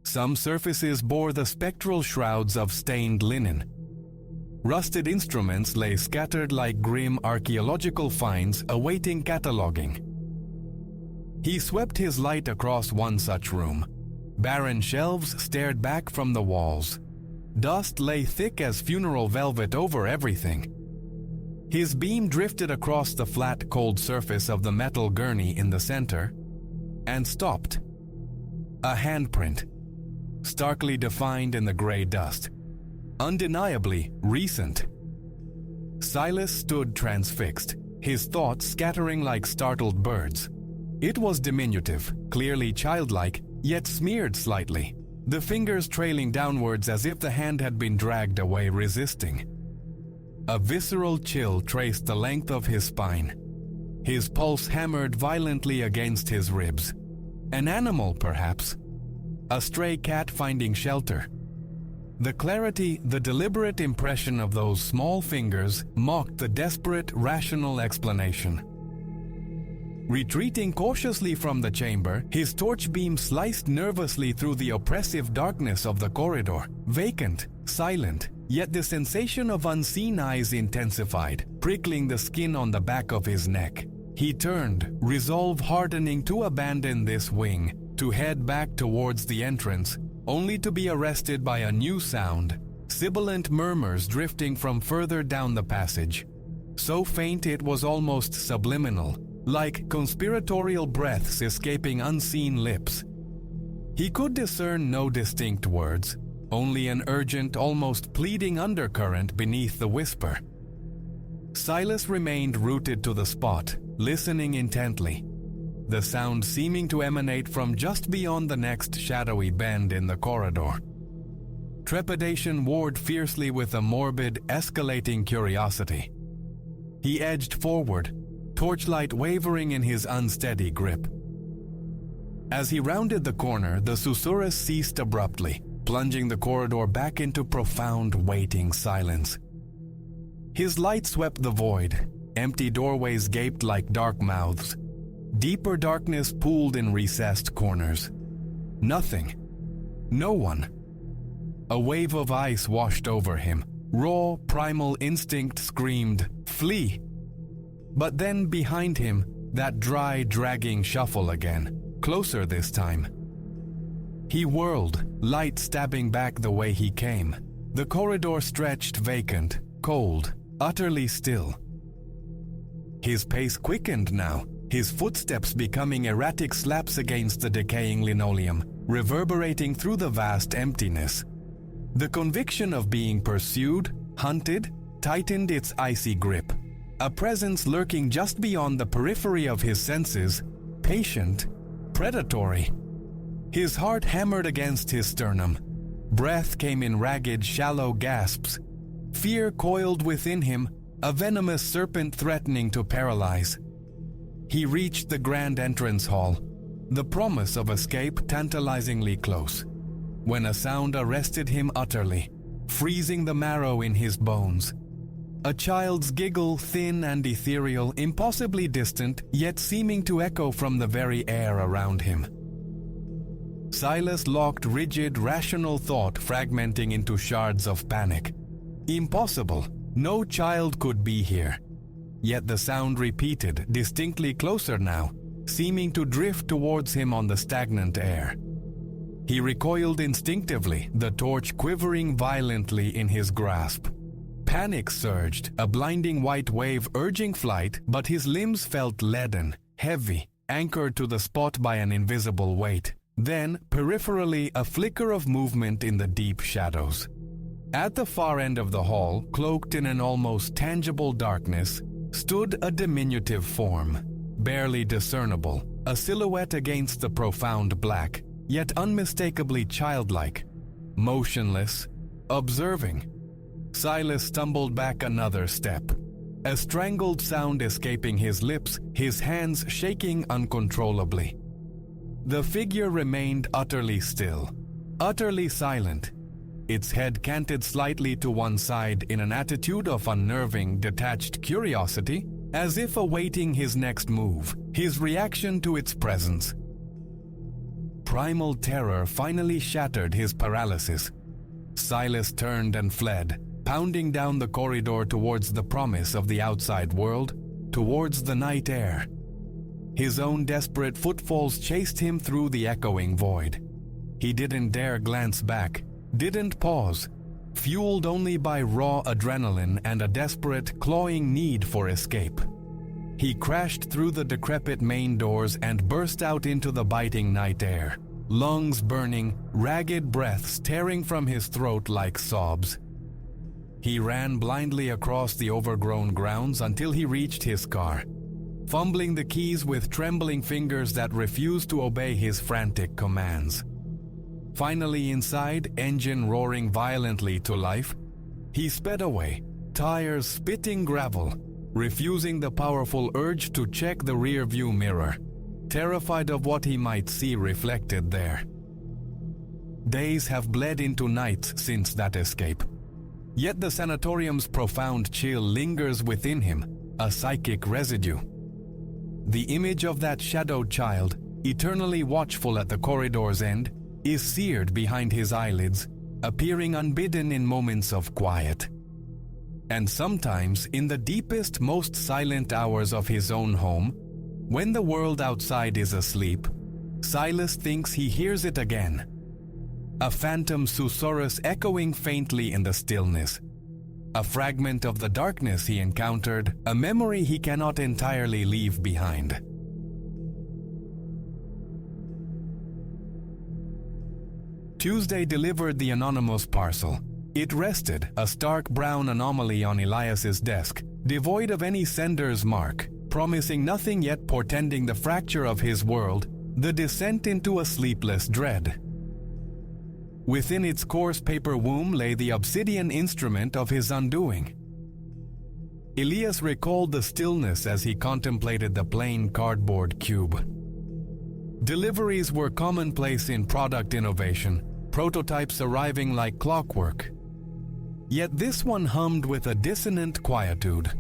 Some surfaces bore the spectral shrouds of stained linen. Rusted instruments lay scattered like grim archaeological finds awaiting cataloging. He swept his light across one such room. Barren shelves stared back from the walls. Dust lay thick as funeral velvet over everything. His beam drifted across the flat, cold surface of the metal gurney in the center and stopped. A handprint, starkly defined in the gray dust. Undeniably recent. Silas stood transfixed, his thoughts scattering like startled birds. It was diminutive, clearly childlike, yet smeared slightly, the fingers trailing downwards as if the hand had been dragged away resisting. A visceral chill traced the length of his spine. His pulse hammered violently against his ribs. An animal, perhaps. A stray cat finding shelter. The clarity, the deliberate impression of those small fingers mocked the desperate, rational explanation. Retreating cautiously from the chamber, his torch beam sliced nervously through the oppressive darkness of the corridor, vacant, silent, yet the sensation of unseen eyes intensified, prickling the skin on the back of his neck. He turned, resolve hardening to abandon this wing, to head back towards the entrance, only to be arrested by a new sound, sibilant murmurs drifting from further down the passage. So faint it was almost subliminal, like conspiratorial breaths escaping unseen lips. He could discern no distinct words, only an urgent, almost pleading undercurrent beneath the whisper. Silas remained rooted to the spot, listening intently, the sound seeming to emanate from just beyond the next shadowy bend in the corridor. Trepidation warred fiercely with a morbid, escalating curiosity. He edged forward, torchlight wavering in his unsteady grip. As he rounded the corner, the susurrus ceased abruptly, plunging the corridor back into profound, waiting silence. His light swept the void. Empty doorways gaped like dark mouths. Deeper darkness pooled in recessed corners. Nothing. No one. A wave of ice washed over him. Raw, primal instinct screamed, "Flee!" But then behind him, that dry, dragging shuffle again, closer this time. He whirled, light stabbing back the way he came. The corridor stretched vacant, cold, utterly still. His pace quickened now, his footsteps becoming erratic slaps against the decaying linoleum, reverberating through the vast emptiness. The conviction of being pursued, hunted, tightened its icy grip. A presence lurking just beyond the periphery of his senses, patient, predatory. His heart hammered against his sternum. Breath came in ragged, shallow gasps. Fear coiled within him, a venomous serpent threatening to paralyze. He reached the grand entrance hall, the promise of escape tantalizingly close, when a sound arrested him utterly, freezing the marrow in his bones. A child's giggle, thin and ethereal, impossibly distant, yet seeming to echo from the very air around him. Silas locked rigid, rational thought fragmenting into shards of panic. Impossible. No child could be here. Yet the sound repeated, distinctly closer now, seeming to drift towards him on the stagnant air. He recoiled instinctively, the torch quivering violently in his grasp. Panic surged, a blinding white wave urging flight, but his limbs felt leaden, heavy, anchored to the spot by an invisible weight. Then, peripherally, a flicker of movement in the deep shadows. At the far end of the hall, cloaked in an almost tangible darkness, stood a diminutive form, barely discernible, a silhouette against the profound black, yet unmistakably childlike, motionless, observing. Silas stumbled back another step, a strangled sound escaping his lips, his hands shaking uncontrollably. The figure remained utterly still, utterly silent, its head canted slightly to one side in an attitude of unnerving, detached curiosity, as if awaiting his next move, his reaction to its presence. Primal terror finally shattered his paralysis. Silas turned and fled, pounding down the corridor towards the promise of the outside world, towards the night air. His own desperate footfalls chased him through the echoing void. He didn't dare glance back, didn't pause, fueled only by raw adrenaline and a desperate, clawing need for escape. He crashed through the decrepit main doors and burst out into the biting night air, lungs burning, ragged breaths tearing from his throat like sobs. He ran blindly across the overgrown grounds until he reached his car, fumbling the keys with trembling fingers that refused to obey his frantic commands. Finally inside, engine roaring violently to life, he sped away, tires spitting gravel, refusing the powerful urge to check the rearview mirror, terrified of what he might see reflected there. Days have bled into nights since that escape. Yet the sanatorium's profound chill lingers within him, a psychic residue. The image of that shadowed child, eternally watchful at the corridor's end, is seared behind his eyelids, appearing unbidden in moments of quiet. And sometimes, in the deepest, most silent hours of his own home, when the world outside is asleep, Silas thinks he hears it again. A phantom susurrus echoing faintly in the stillness. A fragment of the darkness he encountered, a memory he cannot entirely leave behind. Tuesday delivered the anonymous parcel. It rested, a stark brown anomaly on Elias's desk, devoid of any sender's mark, promising nothing yet portending the fracture of his world, the descent into a sleepless dread. Within its coarse paper womb lay the obsidian instrument of his undoing. Elias recalled the stillness as he contemplated the plain cardboard cube. Deliveries were commonplace in product innovation, prototypes arriving like clockwork. Yet this one hummed with a dissonant quietude.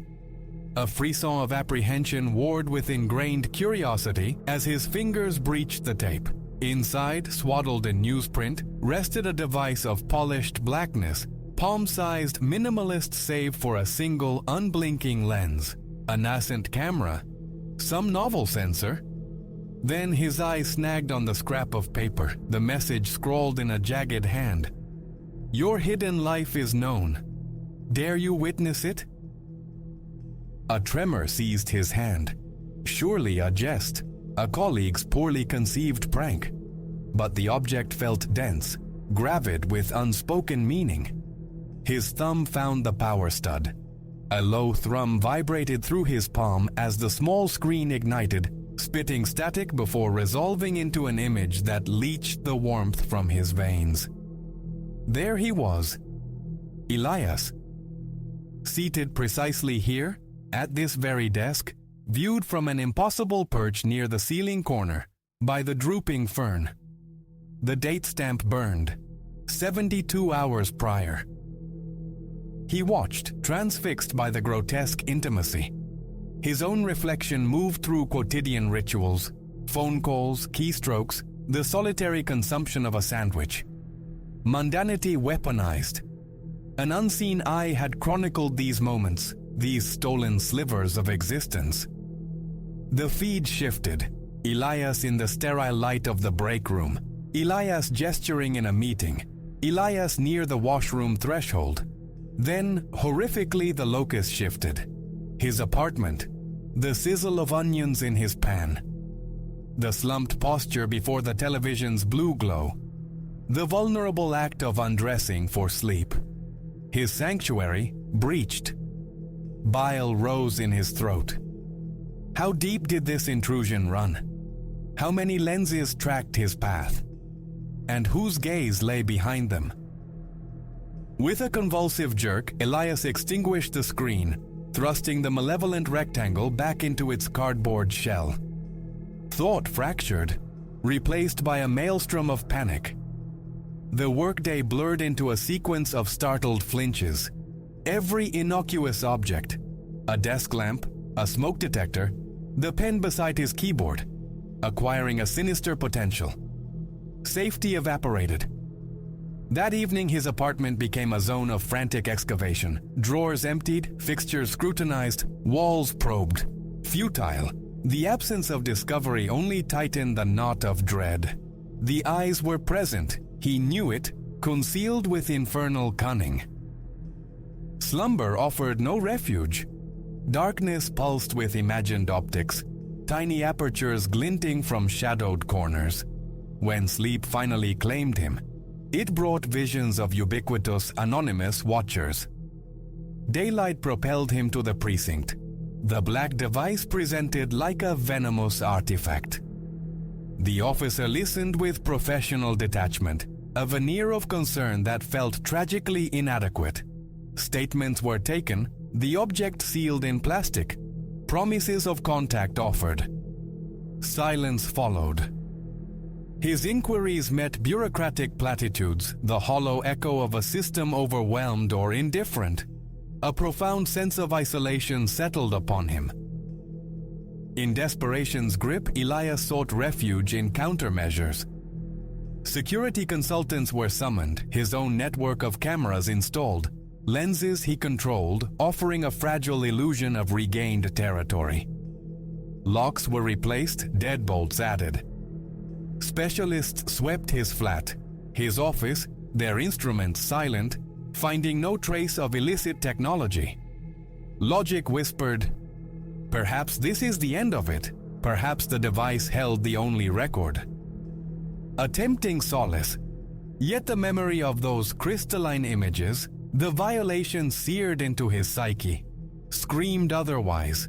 A frisson of apprehension warred with ingrained curiosity as his fingers breached the tape. Inside, swaddled in newsprint, rested a device of polished blackness, palm-sized, minimalist save for a single unblinking lens, a nascent camera, some novel sensor. Then his eye snagged on the scrap of paper, the message scrawled in a jagged hand. "Your hidden life is known. Dare you witness it?" A tremor seized his hand. Surely a jest, a colleague's poorly conceived prank. But the object felt dense, gravid with unspoken meaning. His thumb found the power stud. A low thrum vibrated through his palm as the small screen ignited, spitting static before resolving into an image that leached the warmth from his veins. There he was, Elias, seated precisely here, at this very desk, viewed from an impossible perch near the ceiling corner, by the drooping fern. The date stamp burned, 72 hours prior. He watched, transfixed by the grotesque intimacy. His own reflection moved through quotidian rituals, phone calls, keystrokes, the solitary consumption of a sandwich. Mundanity weaponized. An unseen eye had chronicled these moments, these stolen slivers of existence. The feed shifted. Elias in the sterile light of the break room. Elias gesturing in a meeting. Elias near the washroom threshold. Then, horrifically, the locus shifted. His apartment. The sizzle of onions in his pan. The slumped posture before the television's blue glow. The vulnerable act of undressing for sleep. His sanctuary breached. Bile rose in his throat. How deep did this intrusion run? How many lenses tracked his path? And whose gaze lay behind them? With a convulsive jerk, Elias extinguished the screen, thrusting the malevolent rectangle back into its cardboard shell. Thought fractured, replaced by a maelstrom of panic. The workday blurred into a sequence of startled flinches. Every innocuous object, a desk lamp, a smoke detector, the pen beside his keyboard, acquiring a sinister potential. Safety evaporated. That evening his apartment became a zone of frantic excavation. Drawers emptied, fixtures scrutinized, walls probed. Futile. The absence of discovery only tightened the knot of dread. The eyes were present, he knew it, concealed with infernal cunning. Slumber offered no refuge. Darkness pulsed with imagined optics, tiny apertures glinting from shadowed corners. When sleep finally claimed him, it brought visions of ubiquitous, anonymous watchers. Daylight propelled him to the precinct. The black device presented like a venomous artifact. The officer listened with professional detachment, a veneer of concern that felt tragically inadequate. Statements were taken, the object sealed in plastic. Promises of contact offered. Silence followed. His inquiries met bureaucratic platitudes, the hollow echo of a system overwhelmed or indifferent. A profound sense of isolation settled upon him. In desperation's grip, Elias sought refuge in countermeasures. Security consultants were summoned, his own network of cameras installed, lenses he controlled, offering a fragile illusion of regained territory. Locks were replaced, deadbolts added. Specialists swept his flat, his office, their instruments silent, finding no trace of illicit technology. Logic whispered, perhaps this is the end of it. Perhaps the device held the only record. A tempting solace, yet the memory of those crystalline images, the violation seared into his psyche, screamed otherwise.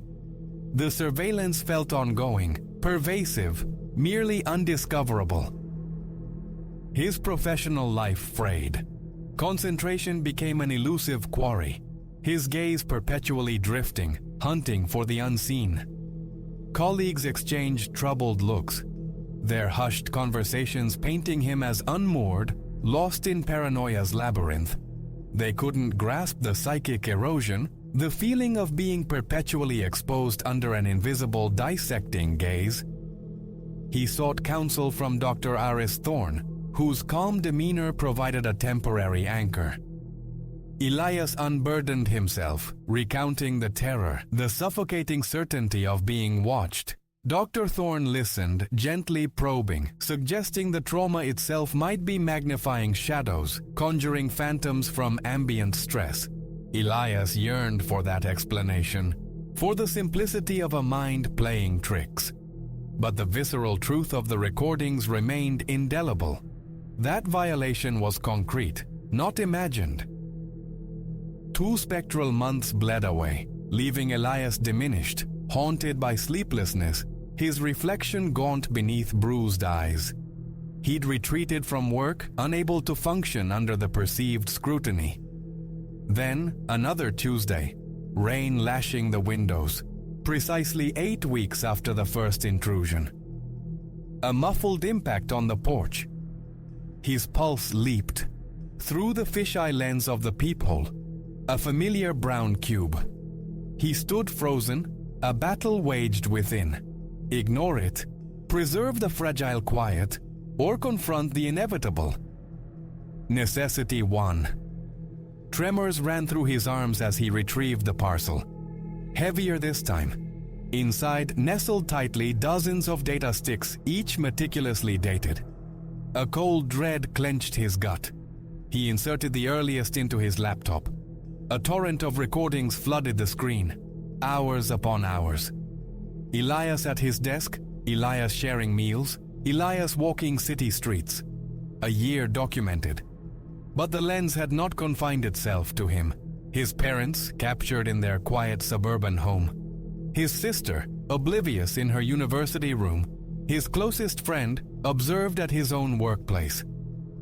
The surveillance felt ongoing, pervasive, merely undiscoverable. His professional life frayed. Concentration became an elusive quarry, his gaze perpetually drifting, hunting for the unseen. Colleagues exchanged troubled looks, their hushed conversations painting him as unmoored, lost in paranoia's labyrinth. They couldn't grasp the psychic erosion, the feeling of being perpetually exposed under an invisible dissecting gaze. He sought counsel from Dr. Aris Thorne, whose calm demeanor provided a temporary anchor. Elias unburdened himself, recounting the terror, the suffocating certainty of being watched. Dr. Thorne listened, gently probing, suggesting the trauma itself might be magnifying shadows, conjuring phantoms from ambient stress. Elias yearned for that explanation, for the simplicity of a mind playing tricks. But the visceral truth of the recordings remained indelible. That violation was concrete, not imagined. 2 spectral months bled away, leaving Elias diminished, haunted by sleeplessness, his reflection gaunt beneath bruised eyes. He'd retreated from work, unable to function under the perceived scrutiny. Then, another Tuesday, rain lashing the windows, precisely 8 weeks after the first intrusion. A muffled impact on the porch. His pulse leaped. Through the fisheye lens of the peephole, a familiar brown cube. He stood frozen, a battle waged within. Ignore it, preserve the fragile quiet, or confront the inevitable. Necessity won. Tremors ran through his arms as he retrieved the parcel. Heavier this time. Inside, nestled tightly, dozens of data sticks, each meticulously dated. A cold dread clenched his gut. He inserted the earliest into his laptop. A torrent of recordings flooded the screen. Hours upon hours. Elias at his desk, Elias sharing meals, Elias walking city streets. A year documented. But the lens had not confined itself to him. His parents, captured in their quiet suburban home. His sister, oblivious in her university room. His closest friend, observed at his own workplace.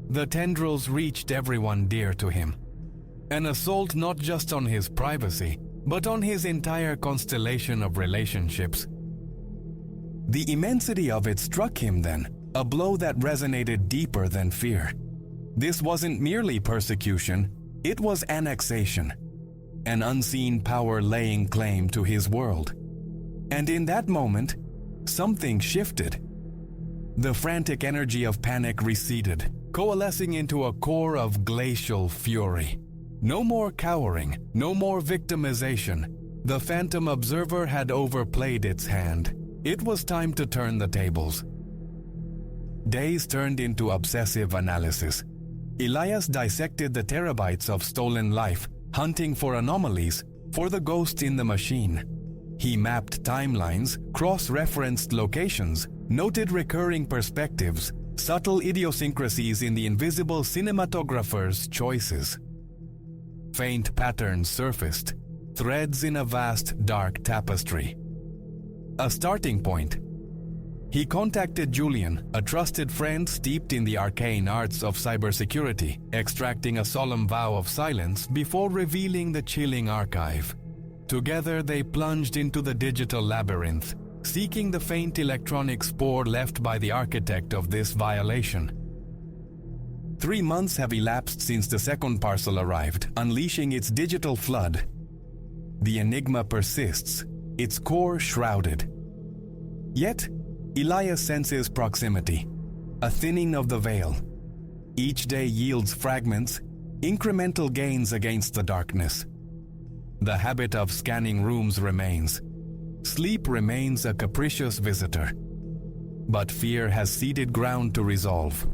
The tendrils reached everyone dear to him. An assault not just on his privacy, but on his entire constellation of relationships. The immensity of it struck him then, a blow that resonated deeper than fear. This wasn't merely persecution, it was annexation. An unseen power laying claim to his world. And in that moment, something shifted. The frantic energy of panic receded, coalescing into a core of glacial fury. No more cowering, no more victimization. The phantom observer had overplayed its hand. It was time to turn the tables. Days turned into obsessive analysis. Elias dissected the terabytes of stolen life, hunting for anomalies, for the ghost in the machine. He mapped timelines, cross-referenced locations, noted recurring perspectives, subtle idiosyncrasies in the invisible cinematographer's choices. Faint patterns surfaced, threads in a vast dark tapestry. A starting point. He contacted Julian, a trusted friend steeped in the arcane arts of cybersecurity, extracting a solemn vow of silence before revealing the chilling archive. Together they plunged into the digital labyrinth, seeking the faint electronic spore left by the architect of this violation. 3 months have elapsed since the second parcel arrived, unleashing its digital flood. The enigma persists, its core shrouded. Yet, Elias senses proximity, a thinning of the veil. Each day yields fragments, incremental gains against the darkness. The habit of scanning rooms remains. Sleep remains a capricious visitor. But fear has ceded ground to resolve,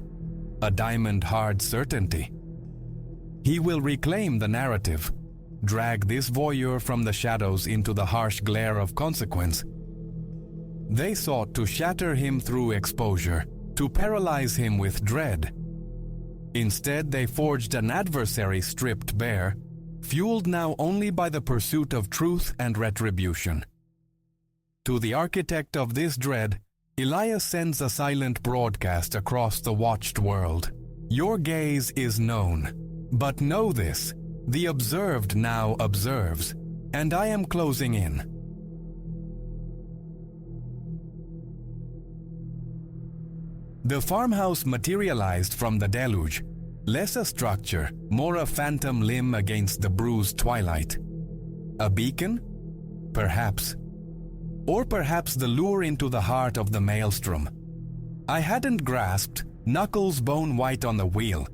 a diamond-hard certainty. He will reclaim the narrative, drag this voyeur from the shadows into the harsh glare of consequence. They sought to shatter him through exposure, to paralyze him with dread. Instead, they forged an adversary stripped bare, fueled now only by the pursuit of truth and retribution. To the architect of this dread, Elias sends a silent broadcast across the watched world. Your gaze is known, but know this, the observed now observes, and I am closing in. The farmhouse materialized from the deluge, less a structure, more a phantom limb against the bruised twilight. A beacon? Perhaps. Or perhaps the lure into the heart of the maelstrom. I hadn't grasped, knuckles bone white on the wheel,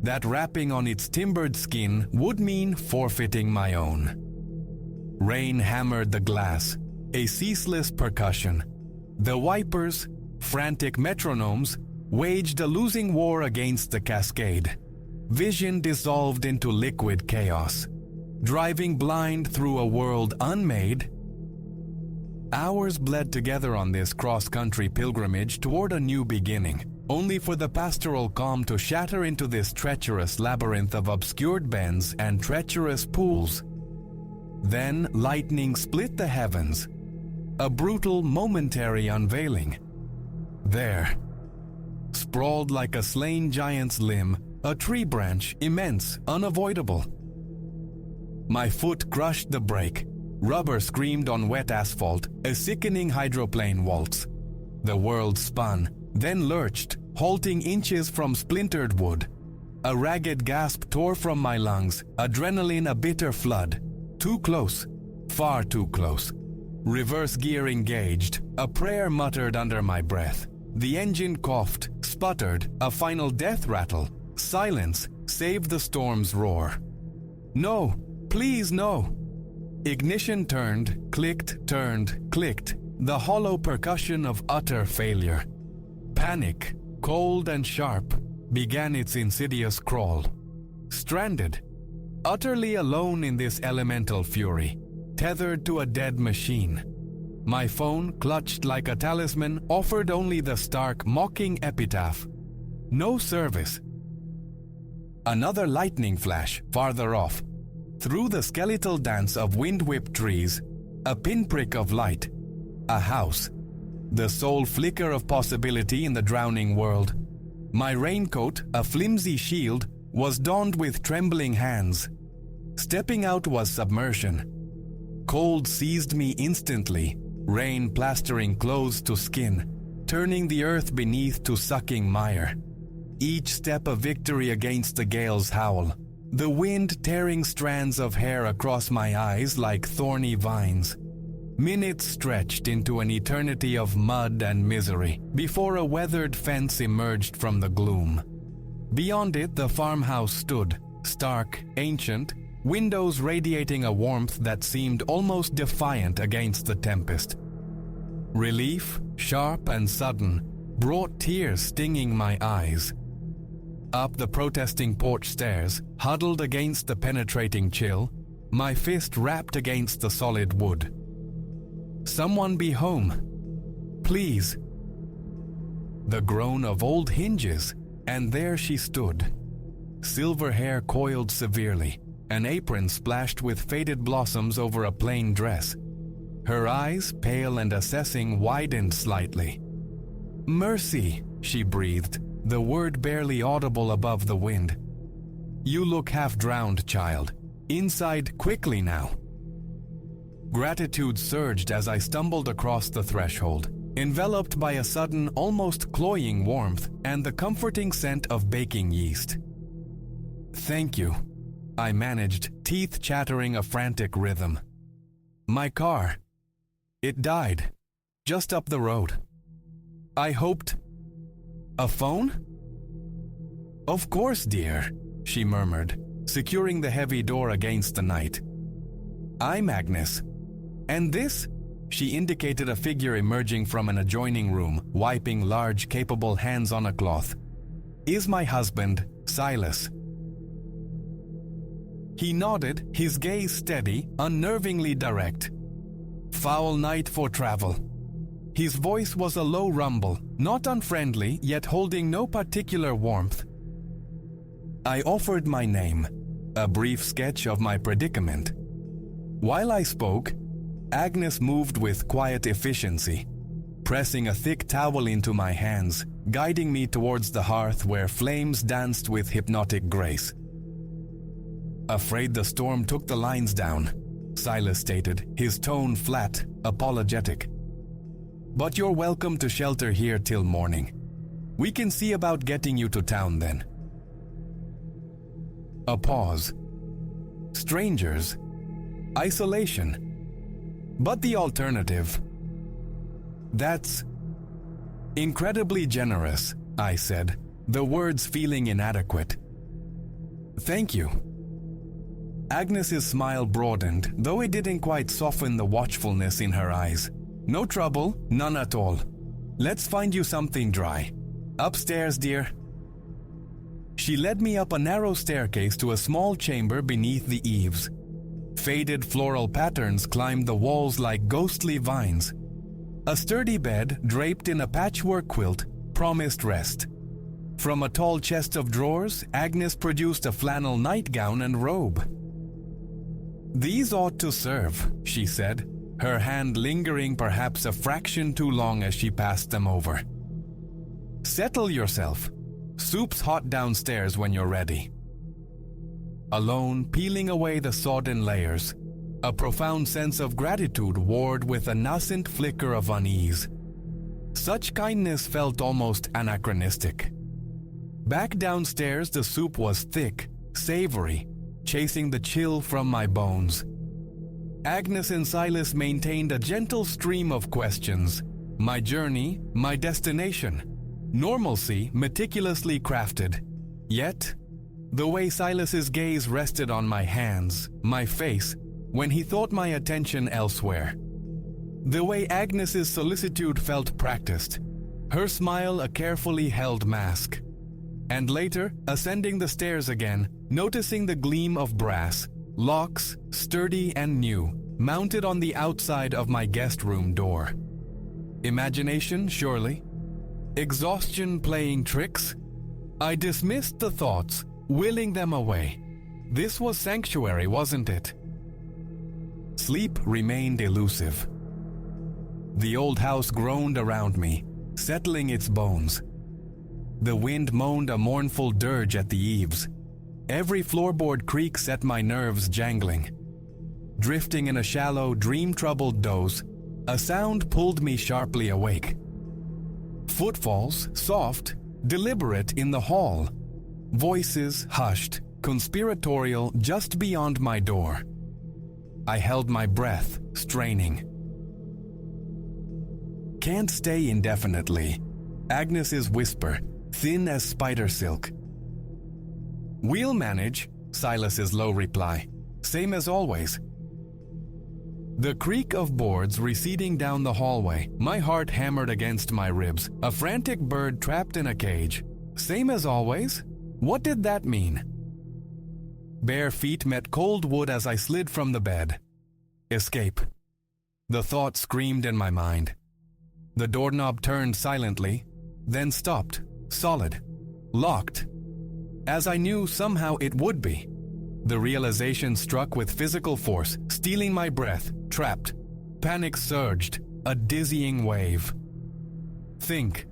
that rapping on its timbered skin would mean forfeiting my own. Rain hammered the glass, a ceaseless percussion. The wipers, frantic metronomes, waged a losing war against the cascade. Vision dissolved into liquid chaos, driving blind through a world unmade. Hours bled together on this cross-country pilgrimage toward a new beginning, only for the pastoral calm to shatter into this treacherous labyrinth of obscured bends and treacherous pools. Then lightning split the heavens, a brutal, momentary unveiling. There, sprawled like a slain giant's limb, a tree branch, immense, unavoidable. My foot crushed the brake. Rubber screamed on wet asphalt, a sickening hydroplane waltz. The world spun, then lurched, halting inches from splintered wood. A ragged gasp tore from my lungs, adrenaline a bitter flood. Too close, far too close. Reverse gear engaged, a prayer muttered under my breath. The engine coughed, sputtered, a final death rattle. Silence, save the storm's roar. No, please no. Ignition turned, clicked, the hollow percussion of utter failure. Panic, cold and sharp, began its insidious crawl. Stranded, utterly alone in this elemental fury, tethered to a dead machine. My phone, clutched like a talisman, offered only the stark, mocking epitaph. No service. Another lightning flash, farther off. Through the skeletal dance of wind-whipped trees, a pinprick of light. A house. The sole flicker of possibility in the drowning world. My raincoat, a flimsy shield, was donned with trembling hands. Stepping out was submersion. Cold seized me instantly, rain plastering clothes to skin, turning the earth beneath to sucking mire. Each step a victory against the gale's howl, the wind tearing strands of hair across my eyes like thorny vines. Minutes stretched into an eternity of mud and misery before a weathered fence emerged from the gloom. Beyond it, the farmhouse stood, stark, ancient, windows radiating a warmth that seemed almost defiant against the tempest. Relief, sharp and sudden, brought tears stinging my eyes. Up the protesting porch stairs, huddled against the penetrating chill, my fist rapped against the solid wood. Someone be home. Please. The groan of old hinges, and there she stood. Silver hair coiled severely, an apron splashed with faded blossoms over a plain dress. Her eyes, pale and assessing, widened slightly. "Mercy," she breathed, the word barely audible above the wind. "You look half drowned, child. Inside quickly now." Gratitude surged as I stumbled across the threshold, enveloped by a sudden, almost cloying warmth and the comforting scent of baking yeast. "Thank you," I managed, teeth chattering a frantic rhythm. "My car. It died. Just up the road. I hoped..." "A phone?" "Of course, dear," she murmured, securing the heavy door against the night. "I'm Agnes. And this?" She indicated a figure emerging from an adjoining room, wiping large, capable hands on a cloth. "Is my husband, Silas." He nodded, his gaze steady, unnervingly direct. "Foul night for travel." His voice was a low rumble, not unfriendly, yet holding no particular warmth. I offered my name, a brief sketch of my predicament. While I spoke, Agnes moved with quiet efficiency, pressing a thick towel into my hands, guiding me towards the hearth where flames danced with hypnotic grace. "Afraid the storm took the lines down," Silas stated, his tone flat, apologetic. "But you're welcome to shelter here till morning. We can see about getting you to town then." A pause. Strangers. Isolation. But the alternative. "That's incredibly generous," I said, the words feeling inadequate. "Thank you." Agnes's smile broadened, though it didn't quite soften the watchfulness in her eyes. "No trouble, none at all. Let's find you something dry. Upstairs, dear." She led me up a narrow staircase to a small chamber beneath the eaves. Faded floral patterns climbed the walls like ghostly vines. A sturdy bed, draped in a patchwork quilt, promised rest. From a tall chest of drawers, Agnes produced a flannel nightgown and robe. "These ought to serve," she said, her hand lingering perhaps a fraction too long as she passed them over. Settle yourself. Soup's hot downstairs when you're ready." Alone, peeling away the sodden layers, a profound sense of gratitude warred with a nascent flicker of unease. Such kindness felt almost anachronistic. Back downstairs, the soup was thick, savory, chasing the chill from my bones. Agnes and Silas maintained a gentle stream of questions. My journey, my destination. Normalcy meticulously crafted. Yet, the way Silas's gaze rested on my hands, my face, when he thought my attention elsewhere. The way Agnes's solicitude felt practiced, her smile a carefully held mask. And later, ascending the stairs again, noticing the gleam of brass, locks, sturdy and new, mounted on the outside of my guest room door. Imagination, surely? Exhaustion playing tricks? I dismissed the thoughts, willing them away. This was sanctuary, wasn't it? Sleep remained elusive. The old house groaned around me, settling its bones. The wind moaned a mournful dirge at the eaves. Every floorboard creak set my nerves jangling. Drifting in a shallow, dream-troubled doze, a sound pulled me sharply awake. Footfalls, soft, deliberate in the hall. Voices hushed, conspiratorial just beyond my door. I held my breath, straining. "Can't stay indefinitely," Agnes's whisper, thin as spider silk. "We'll manage," Silas's low reply, "same as always." The creak of boards receding down the hallway, my heart hammered against my ribs, a frantic bird trapped in a cage. Same as always? What did that mean? Bare feet met cold wood as I slid from the bed. Escape. The thought screamed in my mind. The doorknob turned silently, then stopped, solid, locked. As I knew somehow it would be. The realization struck with physical force, stealing my breath, trapped. Panic surged, a dizzying wave. Think.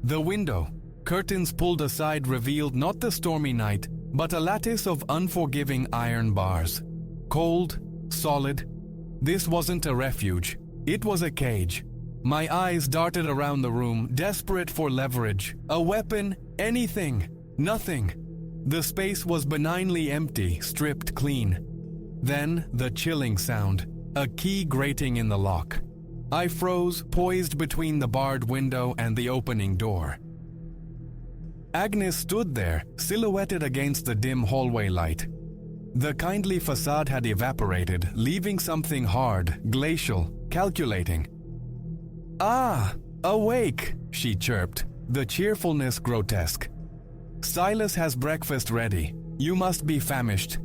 The window, curtains pulled aside, revealed not the stormy night, but a lattice of unforgiving iron bars. Cold, solid. This wasn't a refuge. It was a cage. My eyes darted around the room, desperate for leverage. A weapon, anything, nothing. The space was benignly empty, stripped clean. Then the chilling sound, a key grating in the lock. I froze, poised between the barred window and the opening door. Agnes stood there, silhouetted against the dim hallway light. The kindly facade had evaporated, leaving something hard, glacial, calculating. "Ah, awake," she chirped, the cheerfulness grotesque. "Silas has breakfast ready. You must be famished."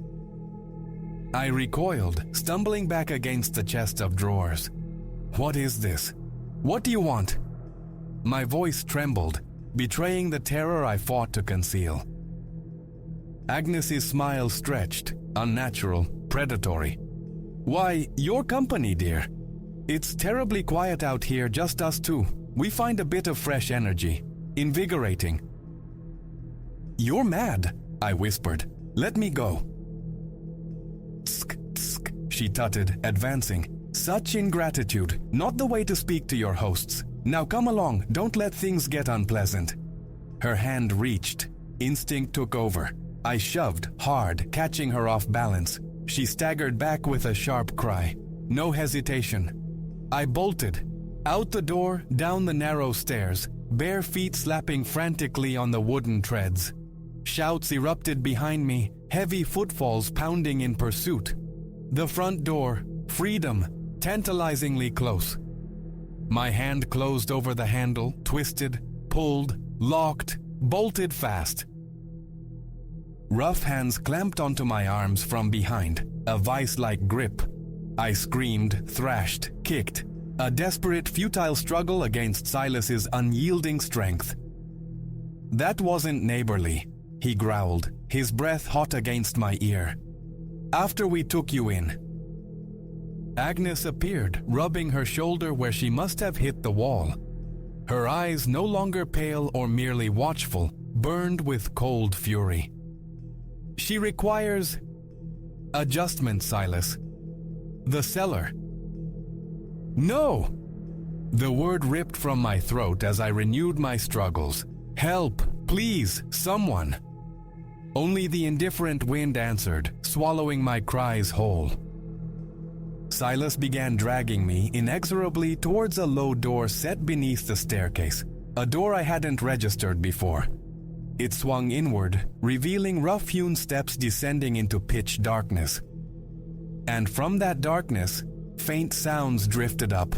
I recoiled, stumbling back against the chest of drawers. "What is this? What do you want?" My voice trembled, betraying the terror I fought to conceal. Agnes's smile stretched, unnatural, predatory. "Why, your company, dear. It's terribly quiet out here, just us two. We find a bit of fresh energy. Invigorating." "You're mad," I whispered. "Let me go." "Tsk, tsk," she tutted, advancing. "Such ingratitude, not the way to speak to your hosts. Now come along, don't let things get unpleasant." Her hand reached. Instinct took over. I shoved, hard, catching her off balance. She staggered back with a sharp cry. No hesitation. I bolted. Out the door, down the narrow stairs, bare feet slapping frantically on the wooden treads. Shouts erupted behind me, heavy footfalls pounding in pursuit. The front door, freedom, tantalizingly close. My hand closed over the handle, twisted, pulled, locked, bolted fast. Rough hands clamped onto my arms from behind, a vice-like grip. I screamed, thrashed, kicked. A desperate, futile struggle against Silas's unyielding strength. "That wasn't neighborly," he growled, his breath hot against my ear. "After we took you in." Agnes appeared, rubbing her shoulder where she must have hit the wall. Her eyes, no longer pale or merely watchful, burned with cold fury. "She requires adjustment, Silas. The cellar." "No!" The word ripped from my throat as I renewed my struggles. "Help, please, someone." Only the indifferent wind answered, swallowing my cries whole. Silas began dragging me inexorably towards a low door set beneath the staircase, a door I hadn't registered before. It swung inward, revealing rough-hewn steps descending into pitch darkness. And from that darkness, faint sounds drifted up.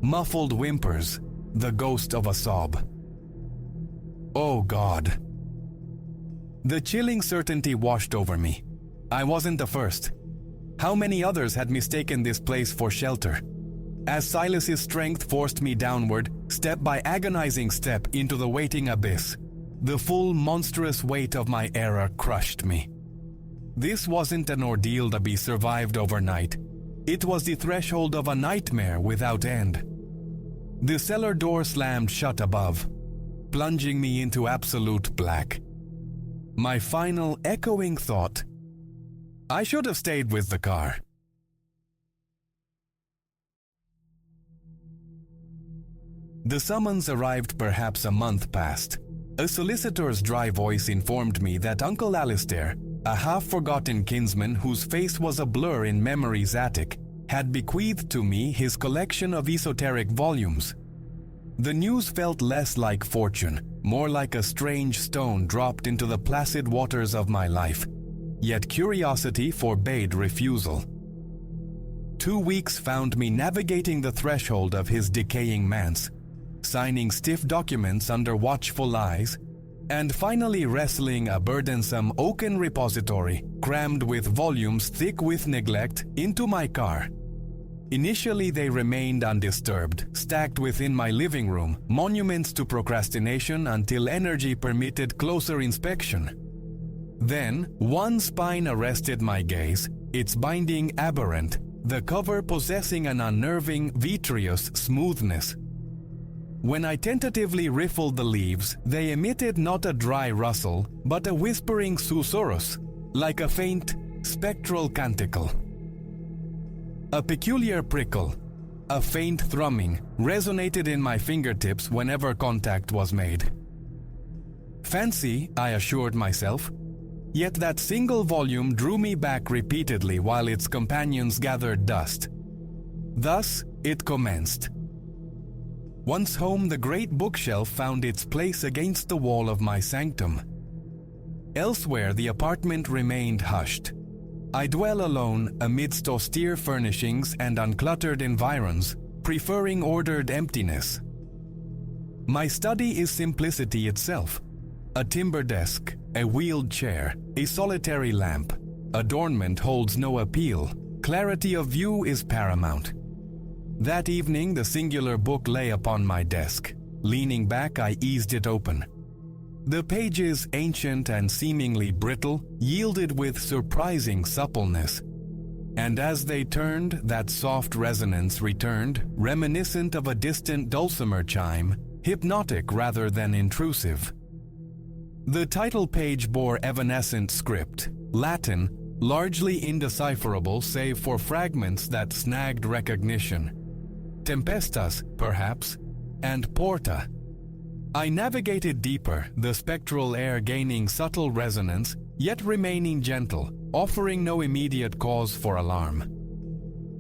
Muffled whimpers, the ghost of a sob. Oh God. The chilling certainty washed over me. I wasn't the first. How many others had mistaken this place for shelter? As Silas's strength forced me downward, step by agonizing step into the waiting abyss, the full monstrous weight of my error crushed me. This wasn't an ordeal to be survived overnight. It was the threshold of a nightmare without end. The cellar door slammed shut above, plunging me into absolute black. My final echoing thought: I should have stayed with the car. The summons arrived perhaps a month past. A solicitor's dry voice informed me that Uncle Alistair, a half-forgotten kinsman whose face was a blur in memory's attic, had bequeathed to me his collection of esoteric volumes. The news felt less like fortune, more like a strange stone dropped into the placid waters of my life. Yet curiosity forbade refusal. 2 weeks found me navigating the threshold of his decaying manse, signing stiff documents under watchful eyes, and finally wrestling a burdensome oaken repository, crammed with volumes thick with neglect, into my car. Initially they remained undisturbed, stacked within my living room, monuments to procrastination until energy permitted closer inspection. Then, one spine arrested my gaze, its binding aberrant, the cover possessing an unnerving, vitreous smoothness. When I tentatively riffled the leaves, they emitted not a dry rustle, but a whispering susurrus, like a faint, spectral canticle. A peculiar prickle, a faint thrumming, resonated in my fingertips whenever contact was made. Fancy, I assured myself. Yet that single volume drew me back repeatedly while its companions gathered dust. Thus, it commenced. Once home, the great bookshelf found its place against the wall of my sanctum. Elsewhere, the apartment remained hushed. I dwell alone amidst austere furnishings and uncluttered environs, preferring ordered emptiness. My study is simplicity itself. A timber desk, a wheeled chair, a solitary lamp. Adornment holds no appeal. Clarity of view is paramount. That evening, the singular book lay upon my desk. Leaning back, I eased it open. The pages, ancient and seemingly brittle, yielded with surprising suppleness. And as they turned, that soft resonance returned, reminiscent of a distant dulcimer chime, hypnotic rather than intrusive. The title page bore evanescent script, Latin, largely indecipherable save for fragments that snagged recognition. Tempestas, perhaps, and porta. I navigated deeper, the spectral air gaining subtle resonance, yet remaining gentle, offering no immediate cause for alarm.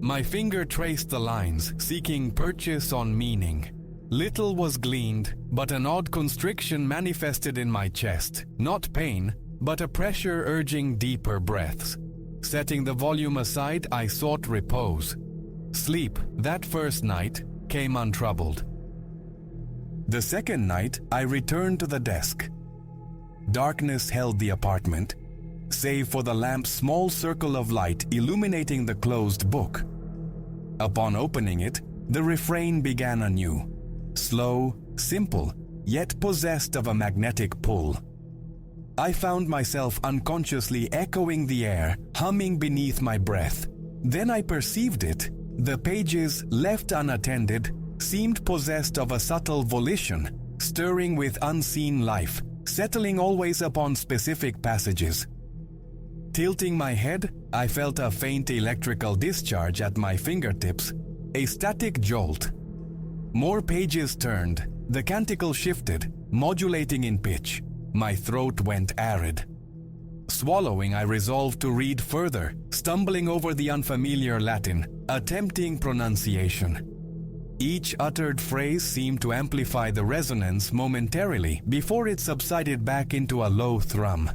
My finger traced the lines, seeking purchase on meaning. Little was gleaned, but an odd constriction manifested in my chest, not pain, but a pressure urging deeper breaths. Setting the volume aside, I sought repose. Sleep, that first night, came untroubled. The second night, I returned to the desk. Darkness held the apartment, save for the lamp's small circle of light illuminating the closed book. Upon opening it, the refrain began anew. Slow, simple, yet possessed of a magnetic pull. I found myself unconsciously echoing the air, humming beneath my breath. Then I perceived it. The pages, left unattended, seemed possessed of a subtle volition, stirring with unseen life, settling always upon specific passages. Tilting my head, I felt a faint electrical discharge at my fingertips, a static jolt. More pages turned, the canticle shifted, modulating in pitch. My throat went arid. Swallowing, I resolved to read further, stumbling over the unfamiliar Latin, attempting pronunciation. Each uttered phrase seemed to amplify the resonance momentarily before it subsided back into a low thrum.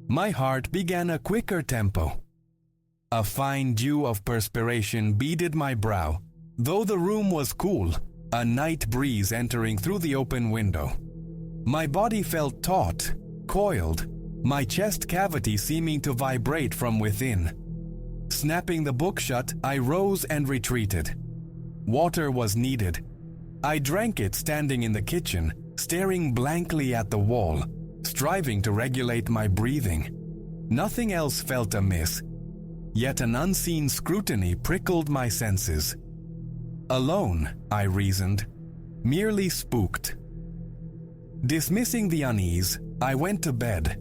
My heart began a quicker tempo. A fine dew of perspiration beaded my brow, though the room was cool, a night breeze entering through the open window. My body felt taut, coiled, my chest cavity seeming to vibrate from within. Snapping the book shut, I rose and retreated. Water was needed. I drank it standing in the kitchen, staring blankly at the wall, striving to regulate my breathing. Nothing else felt amiss, yet an unseen scrutiny prickled my senses. Alone, I reasoned, merely spooked. Dismissing the unease, I went to bed.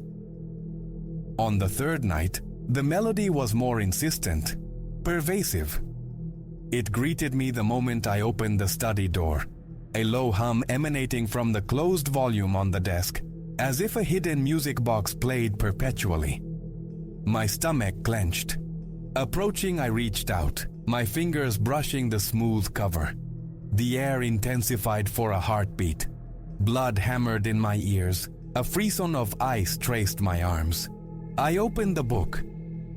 On the third night, the melody was more insistent, pervasive. It greeted me the moment I opened the study door, a low hum emanating from the closed volume on the desk, as if a hidden music box played perpetually. My stomach clenched. Approaching, I reached out, my fingers brushing the smooth cover. The air intensified for a heartbeat. Blood hammered in my ears. A frisson of ice traced my arms. I opened the book.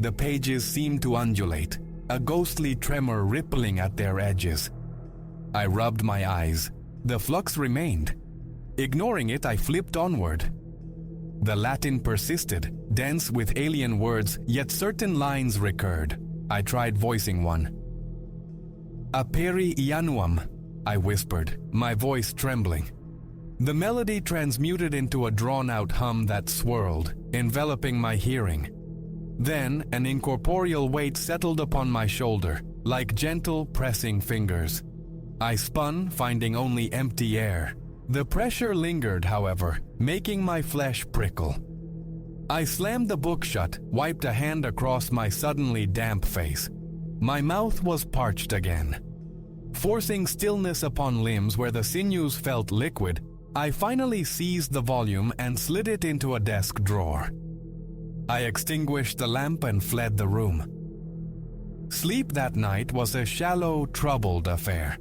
The pages seemed to undulate, a ghostly tremor rippling at their edges. I rubbed my eyes. The flux remained. Ignoring it, I flipped onward. The Latin persisted, dense with alien words, yet certain lines recurred. I tried voicing one. "Aperi ianuam," I whispered, my voice trembling. The melody transmuted into a drawn-out hum that swirled, enveloping my hearing. Then, an incorporeal weight settled upon my shoulder, like gentle, pressing fingers. I spun, finding only empty air. The pressure lingered, however, making my flesh prickle. I slammed the book shut, wiped a hand across my suddenly damp face. My mouth was parched again. Forcing stillness upon limbs where the sinews felt liquid, I finally seized the volume and slid it into a desk drawer. I extinguished the lamp and fled the room. Sleep that night was a shallow, troubled affair.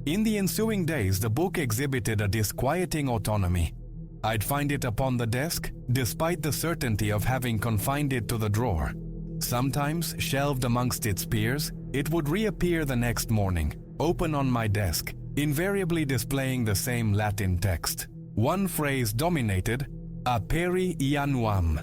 In the ensuing days, the book exhibited a disquieting autonomy. I'd find it upon the desk, despite the certainty of having confined it to the drawer. Sometimes, shelved amongst its peers, it would reappear the next morning, open on my desk, invariably displaying the same Latin text. One phrase dominated, "Aperi ianuam."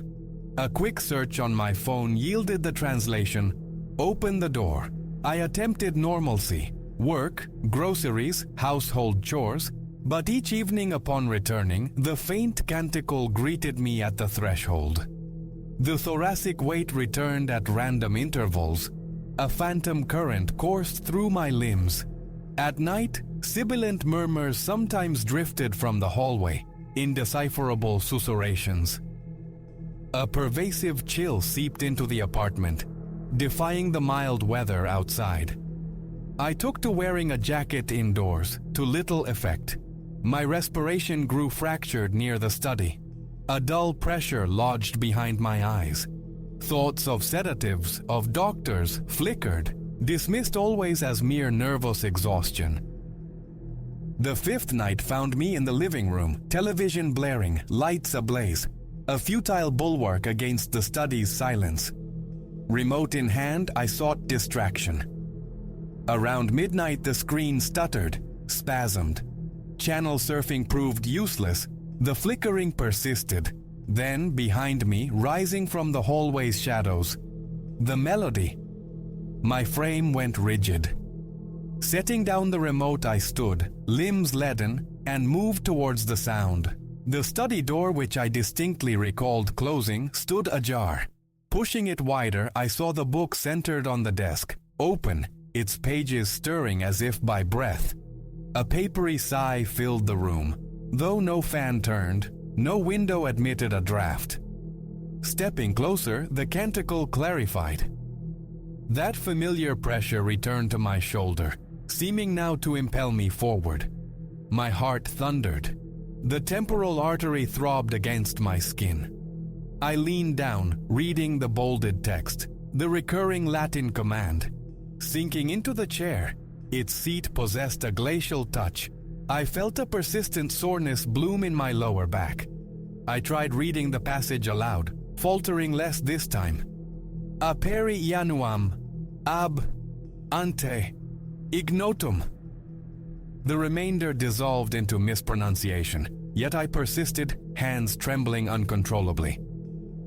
A quick search on my phone yielded the translation, "Open the door." I attempted normalcy, work, groceries, household chores, but each evening upon returning, the faint canticle greeted me at the threshold. The thoracic weight returned at random intervals. A phantom current coursed through my limbs. At night, sibilant murmurs sometimes drifted from the hallway, indecipherable susurrations. A pervasive chill seeped into the apartment, defying the mild weather outside. I took to wearing a jacket indoors, to little effect. My respiration grew fractured near the study. A dull pressure lodged behind my eyes. Thoughts of sedatives, of doctors, flickered, dismissed always as mere nervous exhaustion. The fifth night found me in the living room, television blaring, lights ablaze, a futile bulwark against the study's silence. Remote in hand, I sought distraction. Around midnight, the screen stuttered, spasmed. Channel surfing proved useless. The flickering persisted. Then, behind me, rising from the hallway's shadows, the melody. My frame went rigid. Setting down the remote, I stood, limbs leaden, and moved towards the sound. The study door, which I distinctly recalled closing, stood ajar. Pushing it wider, I saw the book centered on the desk, open, its pages stirring as if by breath. A papery sigh filled the room. Though no fan turned, no window admitted a draft. Stepping closer, the canticle clarified. That familiar pressure returned to my shoulder, seeming now to impel me forward. My heart thundered. The temporal artery throbbed against my skin. I leaned down, reading the bolded text, the recurring Latin command. Sinking into the chair, its seat possessed a glacial touch. I felt a persistent soreness bloom in my lower back. I tried reading the passage aloud, faltering less this time. Aperi Januam, ab, ante, ignotum. The remainder dissolved into mispronunciation, yet I persisted, hands trembling uncontrollably.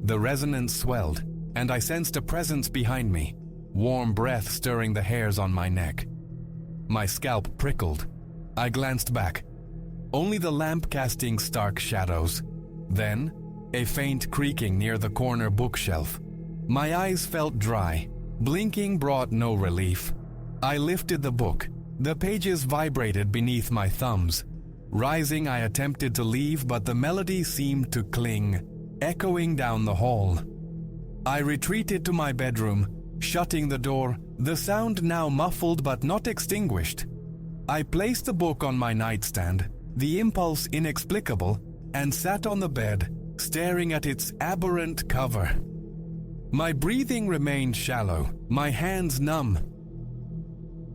The resonance swelled, and I sensed a presence behind me, warm breath stirring the hairs on my neck. My scalp prickled. I glanced back. Only the lamp casting stark shadows. Then, a faint creaking near the corner bookshelf. My eyes felt dry. Blinking brought no relief. I lifted the book. The pages vibrated beneath my thumbs. Rising, I attempted to leave, but the melody seemed to cling, echoing down the hall. I retreated to my bedroom, shutting the door, the sound now muffled but not extinguished. I placed the book on my nightstand, the impulse inexplicable, and sat on the bed, staring at its aberrant cover. My breathing remained shallow, my hands numb.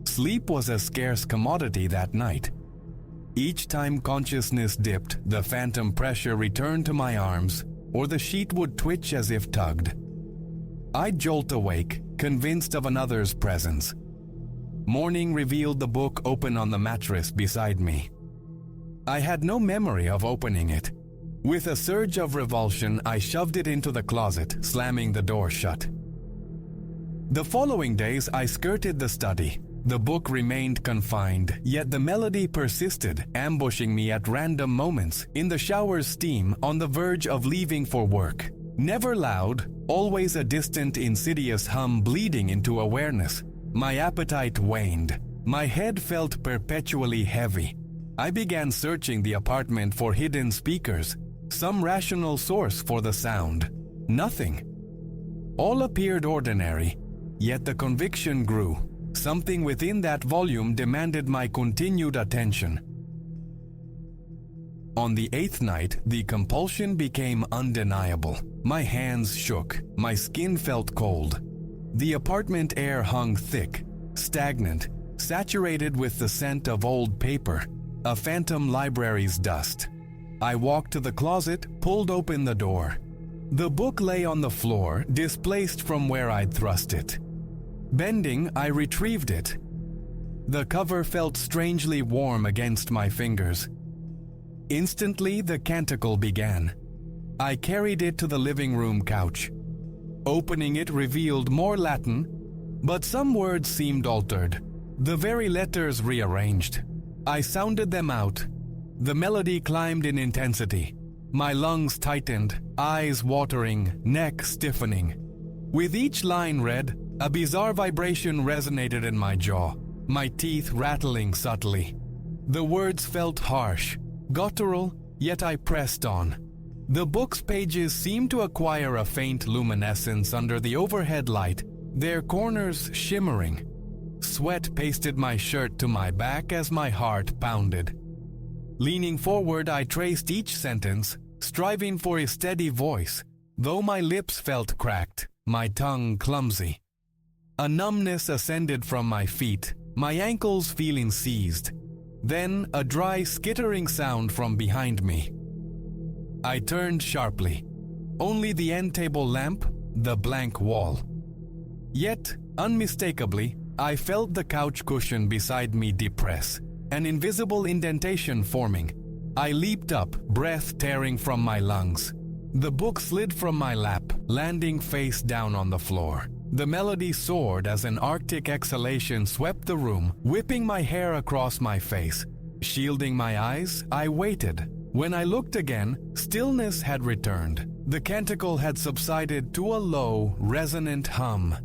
Sleep was a scarce commodity that night. Each time consciousness dipped, the phantom pressure returned to my arms, or the sheet would twitch as if tugged. I'd jolt awake, convinced of another's presence. Morning revealed the book open on the mattress beside me. I had no memory of opening it. With a surge of revulsion, I shoved it into the closet, slamming the door shut. The following days, I skirted the study. The book remained confined, yet the melody persisted, ambushing me at random moments, in the shower's steam, on the verge of leaving for work. Never loud, always a distant, insidious hum bleeding into awareness. My appetite waned. My head felt perpetually heavy. I began searching the apartment for hidden speakers, some rational source for the sound. Nothing. All appeared ordinary, yet the conviction grew. Something within that volume demanded my continued attention. On the 8th night, the compulsion became undeniable. My hands shook, my skin felt cold. The apartment air hung thick, stagnant, saturated with the scent of old paper, a phantom library's dust. I walked to the closet, pulled open the door. The book lay on the floor, displaced from where I'd thrust it. Bending, I retrieved it. The cover felt strangely warm against my fingers. Instantly, the canticle began. I carried it to the living room couch. Opening it revealed more Latin, but some words seemed altered, the very letters rearranged. I sounded them out. The melody climbed in intensity. My lungs tightened, eyes watering, neck stiffening. With each line read, a bizarre vibration resonated in my jaw, my teeth rattling subtly. The words felt harsh, guttural, yet I pressed on. The book's pages seemed to acquire a faint luminescence under the overhead light, their corners shimmering. Sweat pasted my shirt to my back as my heart pounded. Leaning forward, I traced each sentence, striving for a steady voice, though my lips felt cracked, my tongue clumsy. A numbness ascended from my feet, my ankles feeling seized. Then a dry, skittering sound from behind me. I turned sharply. Only the end table lamp, the blank wall. Yet, unmistakably, I felt the couch cushion beside me depress, an invisible indentation forming. I leaped up, breath tearing from my lungs. The book slid from my lap, landing face down on the floor. The melody soared as an arctic exhalation swept the room, whipping my hair across my face. Shielding my eyes, I waited. When I looked again, stillness had returned. The canticle had subsided to a low, resonant hum.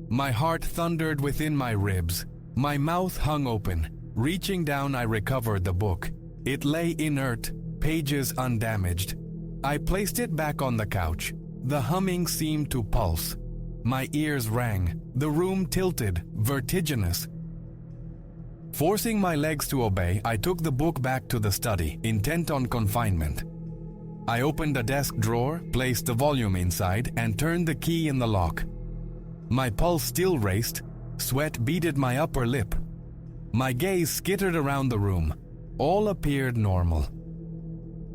My heart thundered within my ribs. My mouth hung open. Reaching down, I recovered the book. It lay inert, pages undamaged. I placed it back on the couch. The humming seemed to pulse. My ears rang. The room tilted, vertiginous. Forcing my legs to obey, I took the book back to the study, intent on confinement. I opened a desk drawer, placed the volume inside, and turned the key in the lock. My pulse still raced. Sweat beaded my upper lip. My gaze skittered around the room. All appeared normal.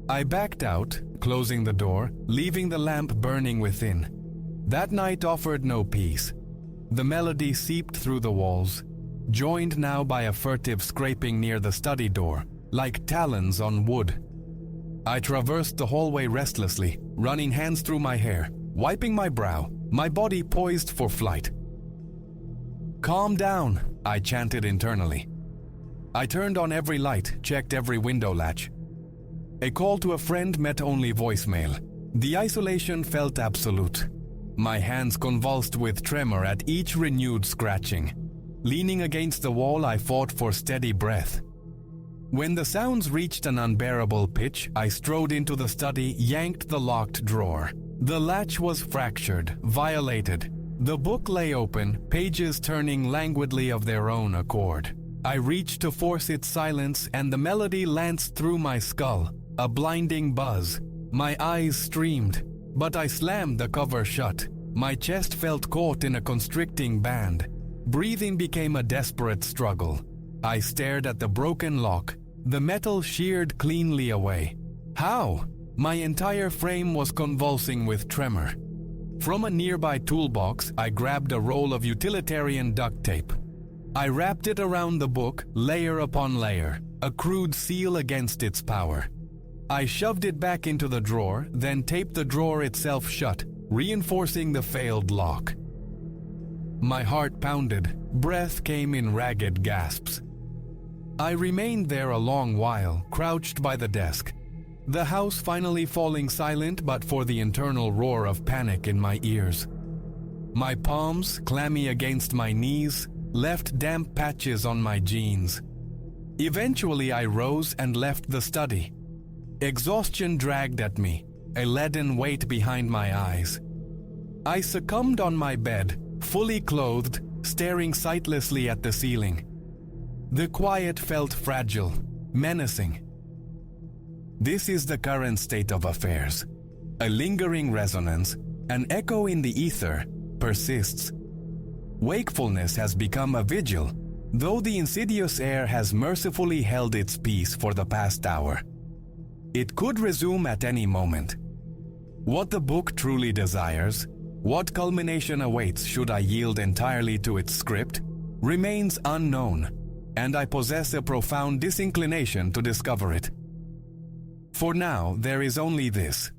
I backed out, closing the door, leaving the lamp burning within. That night offered no peace. The melody seeped through the walls, joined now by a furtive scraping near the study door, like talons on wood. I traversed the hallway restlessly, running hands through my hair, wiping my brow, my body poised for flight. "Calm down," I chanted internally. I turned on every light, checked every window latch. A call to a friend met only voicemail. The isolation felt absolute. My hands convulsed with tremor at each renewed scratching. Leaning against the wall, I fought for steady breath. When the sounds reached an unbearable pitch, I strode into the study, yanked the locked drawer. The latch was fractured, violated. The book lay open, pages turning languidly of their own accord. I reached to force its silence, and the melody lanced through my skull, a blinding buzz. My eyes streamed, but I slammed the cover shut. My chest felt caught in a constricting band. Breathing became a desperate struggle. I stared at the broken lock. The metal sheared cleanly away. How? My entire frame was convulsing with tremor. From a nearby toolbox, I grabbed a roll of utilitarian duct tape. I wrapped it around the book, layer upon layer, a crude seal against its power. I shoved it back into the drawer, then taped the drawer itself shut, reinforcing the failed lock. My heart pounded, breath came in ragged gasps. I remained there a long while, crouched by the desk, the house finally falling silent but for the internal roar of panic in my ears. My palms, clammy against my knees, left damp patches on my jeans. Eventually I rose and left the study. Exhaustion dragged at me, a leaden weight behind my eyes. I succumbed on my bed, fully clothed, staring sightlessly at the ceiling. The quiet felt fragile, menacing. This is the current state of affairs. A lingering resonance, an echo in the ether, persists. Wakefulness has become a vigil, though the insidious air has mercifully held its peace for the past hour. It could resume at any moment. What the book truly desires, what culmination awaits should I yield entirely to its script, remains unknown, and I possess a profound disinclination to discover it. For now, there is only this.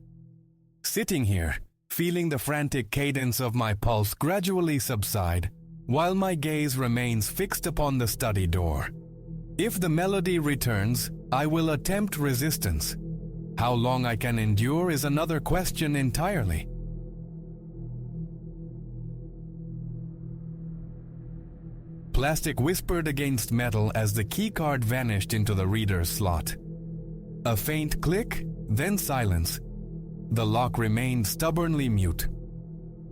Sitting here, feeling the frantic cadence of my pulse gradually subside, while my gaze remains fixed upon the study door. If the melody returns, I will attempt resistance. How long I can endure is another question entirely. Plastic whispered against metal as the keycard vanished into the reader's slot. A faint click, then silence. The lock remained stubbornly mute.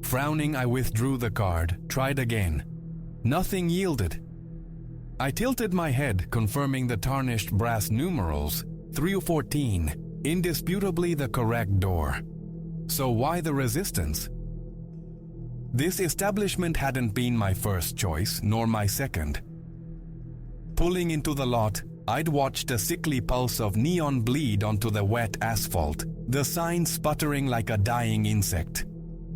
Frowning, I withdrew the card, tried again. Nothing yielded. I tilted my head, confirming the tarnished brass numerals, 314, indisputably the correct door. So why the resistance? This establishment hadn't been my first choice, nor my second. Pulling into the lot, I'd watched a sickly pulse of neon bleed onto the wet asphalt, the sign sputtering like a dying insect.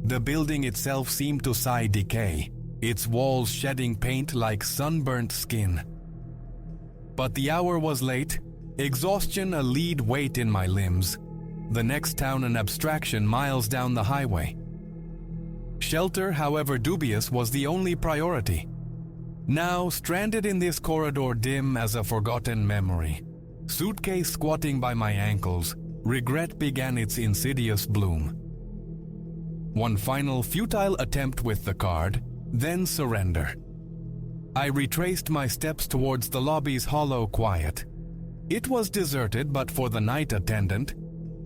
The building itself seemed to sigh decay, its walls shedding paint like sunburnt skin. But the hour was late, exhaustion a lead weight in my limbs, the next town an abstraction miles down the highway. Shelter, however dubious, was the only priority. Now, stranded in this corridor dim as a forgotten memory, suitcase squatting by my ankles, regret began its insidious bloom. One final futile attempt with the card, then surrender. I retraced my steps towards the lobby's hollow quiet. It was deserted but for the night attendant,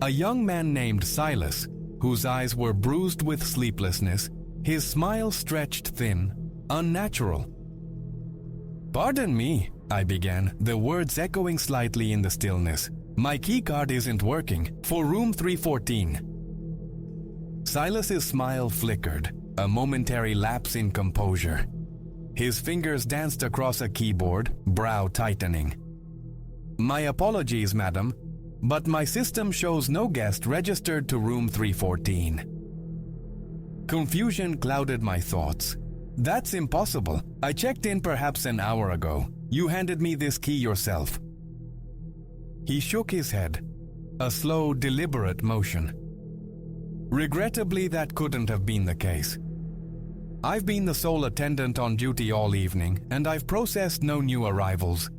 a young man named Silas, whose eyes were bruised with sleeplessness, his smile stretched thin, unnatural. "Pardon me," I began, the words echoing slightly in the stillness. "My keycard isn't working for room 314. Silas's smile flickered, a momentary lapse in composure. His fingers danced across a keyboard, brow tightening. "My apologies, madam, but my system shows no guest registered to room 314. Confusion clouded my thoughts. "That's impossible. I checked in perhaps an hour ago. You handed me this key yourself." He shook his head, a slow, deliberate motion. "Regrettably, that couldn't have been the case. I've been the sole attendant on duty all evening, and I've processed no new arrivals."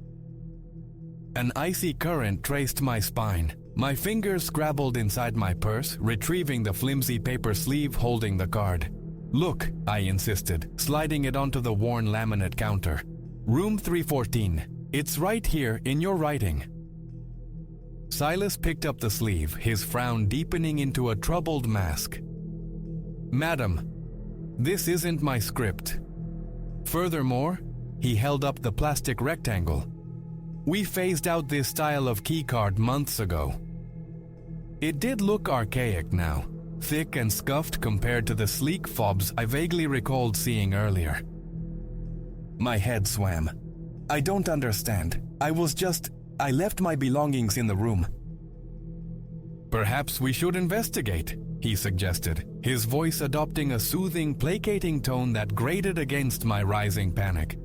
An icy current traced my spine. My fingers scrabbled inside my purse, retrieving the flimsy paper sleeve holding the card. "Look," I insisted, sliding it onto the worn laminate counter. "Room 314. It's right here in your writing." Silas picked up the sleeve, his frown deepening into a troubled mask. "Madam, this isn't my script. Furthermore," he held up the plastic rectangle, "we phased out this style of keycard months ago." It did look archaic now, thick and scuffed compared to the sleek fobs I vaguely recalled seeing earlier. My head swam. "I don't understand. I left my belongings in the room." "Perhaps we should investigate," he suggested, his voice adopting a soothing, placating tone that grated against my rising panic.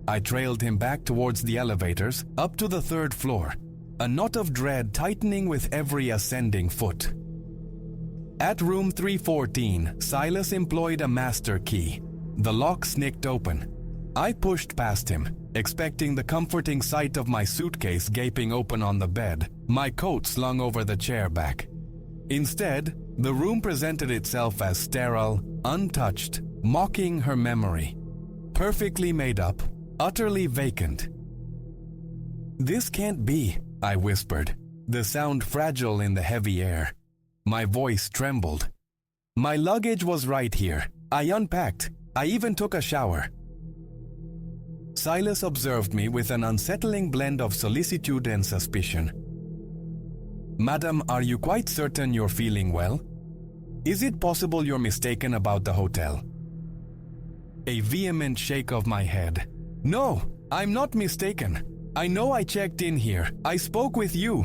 I trailed him back towards the elevators, up to the third floor, a knot of dread tightening with every ascending foot. At room 314, Silas employed a master key. The lock snicked open. I pushed past him, expecting the comforting sight of my suitcase gaping open on the bed, my coat slung over the chair back. Instead, the room presented itself as sterile, untouched, mocking her memory. Perfectly made up, utterly vacant. "This can't be," I whispered, the sound fragile in the heavy air. My voice trembled. "My luggage was right here. I unpacked. I even took a shower." Silas observed me with an unsettling blend of solicitude and suspicion. "Madam, are you quite certain you're feeling well? Is it possible you're mistaken about the hotel?" A vehement shake of my head. "No, I'm not mistaken. I know I checked in here. I spoke with you."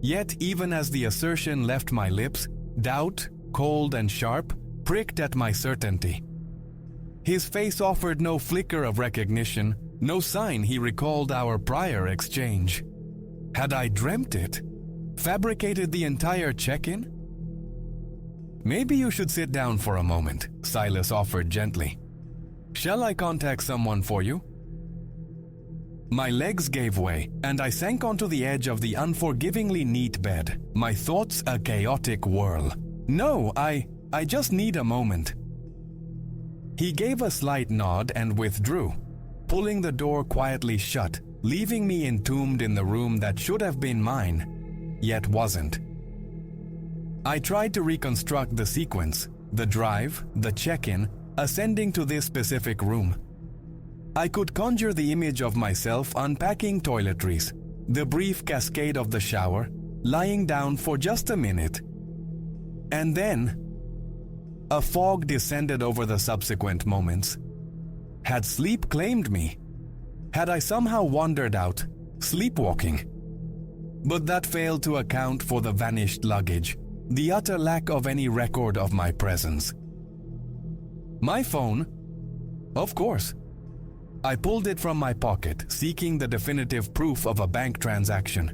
Yet even as the assertion left my lips, doubt, cold and sharp, pricked at my certainty. His face offered no flicker of recognition, no sign he recalled our prior exchange. Had I dreamt it? Fabricated the entire check-in? "Maybe you should sit down for a moment," Silas offered gently. "Shall I contact someone for you?" My legs gave way, and I sank onto the edge of the unforgivingly neat bed, my thoughts a chaotic whirl. "No, I just need a moment." He gave a slight nod and withdrew, pulling the door quietly shut, leaving me entombed in the room that should have been mine, yet wasn't. I tried to reconstruct the sequence, the drive, the check-in, ascending to this specific room. I could conjure the image of myself unpacking toiletries, the brief cascade of the shower, lying down for just a minute. And then, a fog descended over the subsequent moments. Had sleep claimed me? Had I somehow wandered out, sleepwalking? But that failed to account for the vanished luggage, the utter lack of any record of my presence. My phone? Of course. I pulled it from my pocket, seeking the definitive proof of a bank transaction.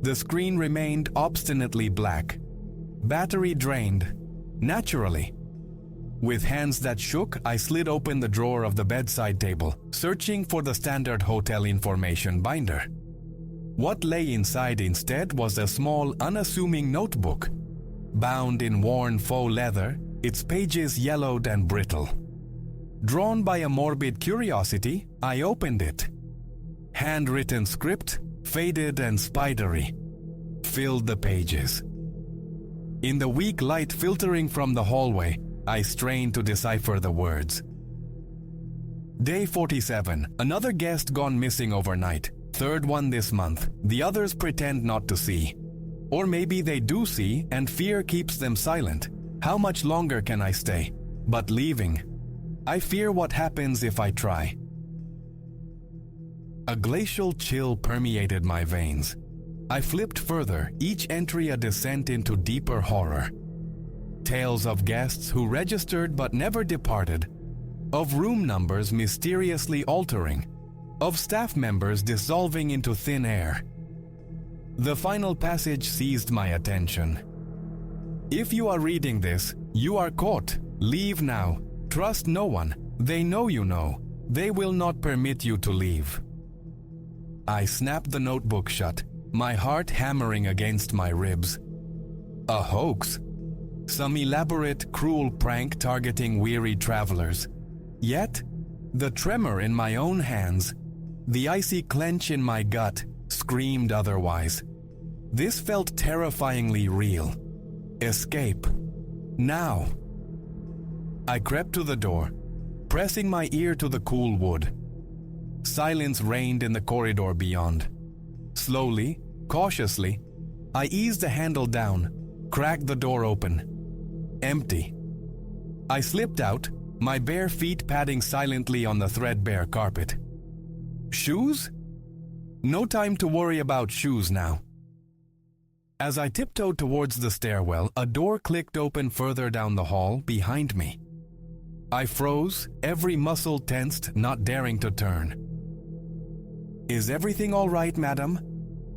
The screen remained obstinately black. Battery drained. Naturally. With hands that shook, I slid open the drawer of the bedside table, searching for the standard hotel information binder. What lay inside instead was a small, unassuming notebook. Bound in worn faux leather, its pages yellowed and brittle. Drawn by a morbid curiosity, I opened it. Handwritten script, faded and spidery, filled the pages. In the weak light filtering from the hallway, I strained to decipher the words. Day 47, another guest gone missing overnight. Third one this month. The others pretend not to see. Or maybe they do see and fear keeps them silent. How much longer can I stay? But leaving. I fear what happens if I try. A glacial chill permeated my veins. I flipped further, each entry a descent into deeper horror. Tales of guests who registered but never departed. Of room numbers mysteriously altering. Of staff members dissolving into thin air. The final passage seized my attention. If you are reading this, you are caught. Leave now. Trust no one. They know you know. They will not permit you to leave. I snapped the notebook shut, my heart hammering against my ribs. A hoax. Some elaborate, cruel prank targeting weary travelers. Yet, the tremor in my own hands, the icy clench in my gut, screamed otherwise. This felt terrifyingly real. Escape. Now. I crept to the door, pressing my ear to the cool wood. Silence reigned in the corridor beyond. Slowly, cautiously, I eased the handle down, cracked the door open. Empty. I slipped out, my bare feet padding silently on the threadbare carpet. Shoes? No time to worry about shoes now. As I tiptoed towards the stairwell, a door clicked open further down the hall behind me. I froze, every muscle tensed, not daring to turn. Is everything all right, madam?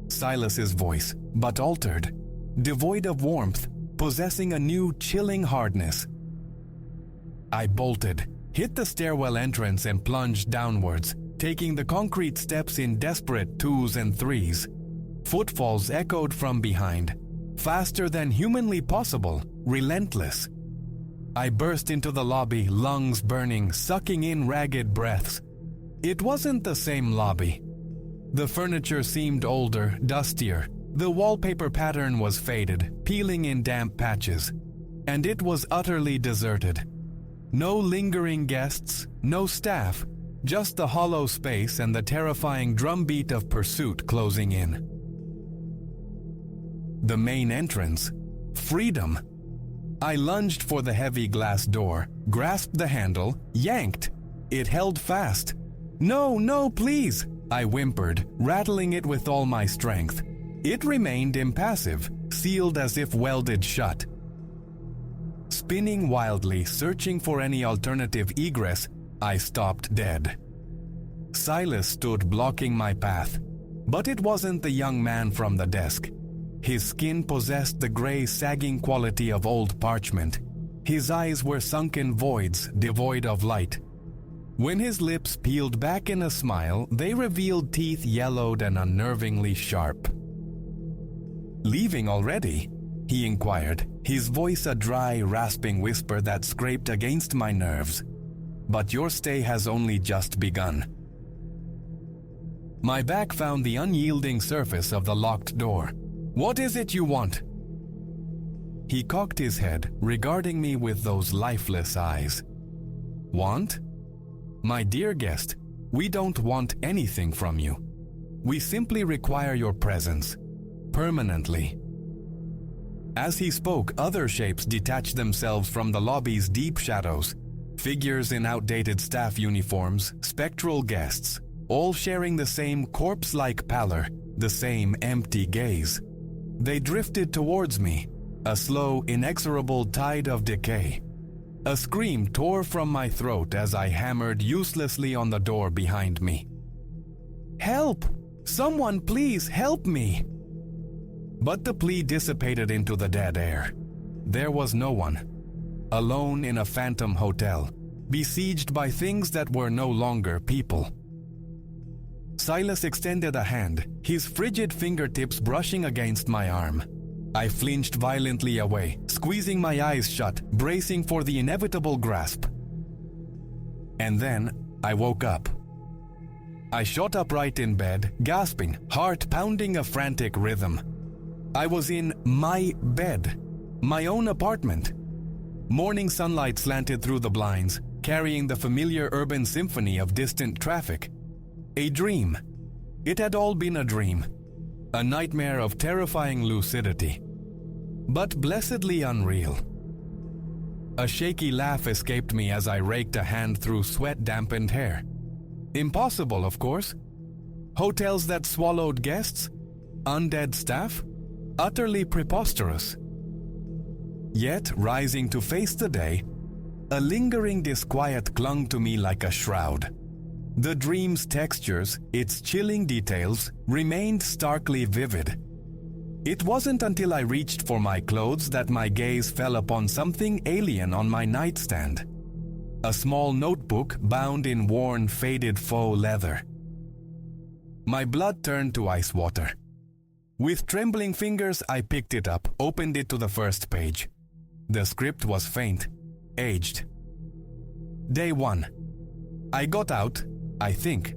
Silas's voice, but altered, devoid of warmth, possessing a new, chilling hardness. I bolted, hit the stairwell entrance and plunged downwards, taking the concrete steps in desperate twos and threes. Footfalls echoed from behind, faster than humanly possible, relentless. I burst into the lobby, lungs burning, sucking in ragged breaths. It wasn't the same lobby. The furniture seemed older, dustier. The wallpaper pattern was faded, peeling in damp patches. And it was utterly deserted. No lingering guests, no staff, just the hollow space and the terrifying drumbeat of pursuit closing in. The main entrance. Freedom. I lunged for the heavy glass door, grasped the handle, yanked. It held fast. No, no, please, I whimpered, rattling it with all my strength. It remained impassive, sealed as if welded shut. Spinning wildly, searching for any alternative egress, I stopped dead. Silas stood blocking my path, but it wasn't the young man from the desk. His skin possessed the gray, sagging quality of old parchment. His eyes were sunken voids, devoid of light. When his lips peeled back in a smile, they revealed teeth yellowed and unnervingly sharp. Leaving already? He inquired, his voice a dry, rasping whisper that scraped against my nerves. But your stay has only just begun. My back found the unyielding surface of the locked door. What is it you want? He cocked his head, regarding me with those lifeless eyes. Want? My dear guest, we don't want anything from you. We simply require your presence. Permanently. As he spoke, other shapes detached themselves from the lobby's deep shadows. Figures in outdated staff uniforms, spectral guests, all sharing the same corpse-like pallor, the same empty gaze. They drifted towards me, a slow, inexorable tide of decay. A scream tore from my throat as I hammered uselessly on the door behind me. Help! Someone please help me! But the plea dissipated into the dead air. There was no one. Alone in a phantom hotel, besieged by things that were no longer people. Silas extended a hand, his frigid fingertips brushing against my arm. I flinched violently away, squeezing my eyes shut, bracing for the inevitable grasp. And then I woke up. I shot upright in bed, gasping, heart pounding a frantic rhythm. I was in my bed, my own apartment. Morning sunlight slanted through the blinds, carrying the familiar urban symphony of distant traffic. A dream. It had all been a dream. A nightmare of terrifying lucidity. But blessedly unreal. A shaky laugh escaped me as I raked a hand through sweat-dampened hair. Impossible, of course. Hotels that swallowed guests? Undead staff? Utterly preposterous. Yet, rising to face the day, a lingering disquiet clung to me like a shroud. The dream's textures, its chilling details, remained starkly vivid. It wasn't until I reached for my clothes that my gaze fell upon something alien on my nightstand. A small notebook bound in worn, faded faux leather. My blood turned to ice water. With trembling fingers, I picked it up, opened it to the first page. The script was faint, aged. Day 1. I got out, I think.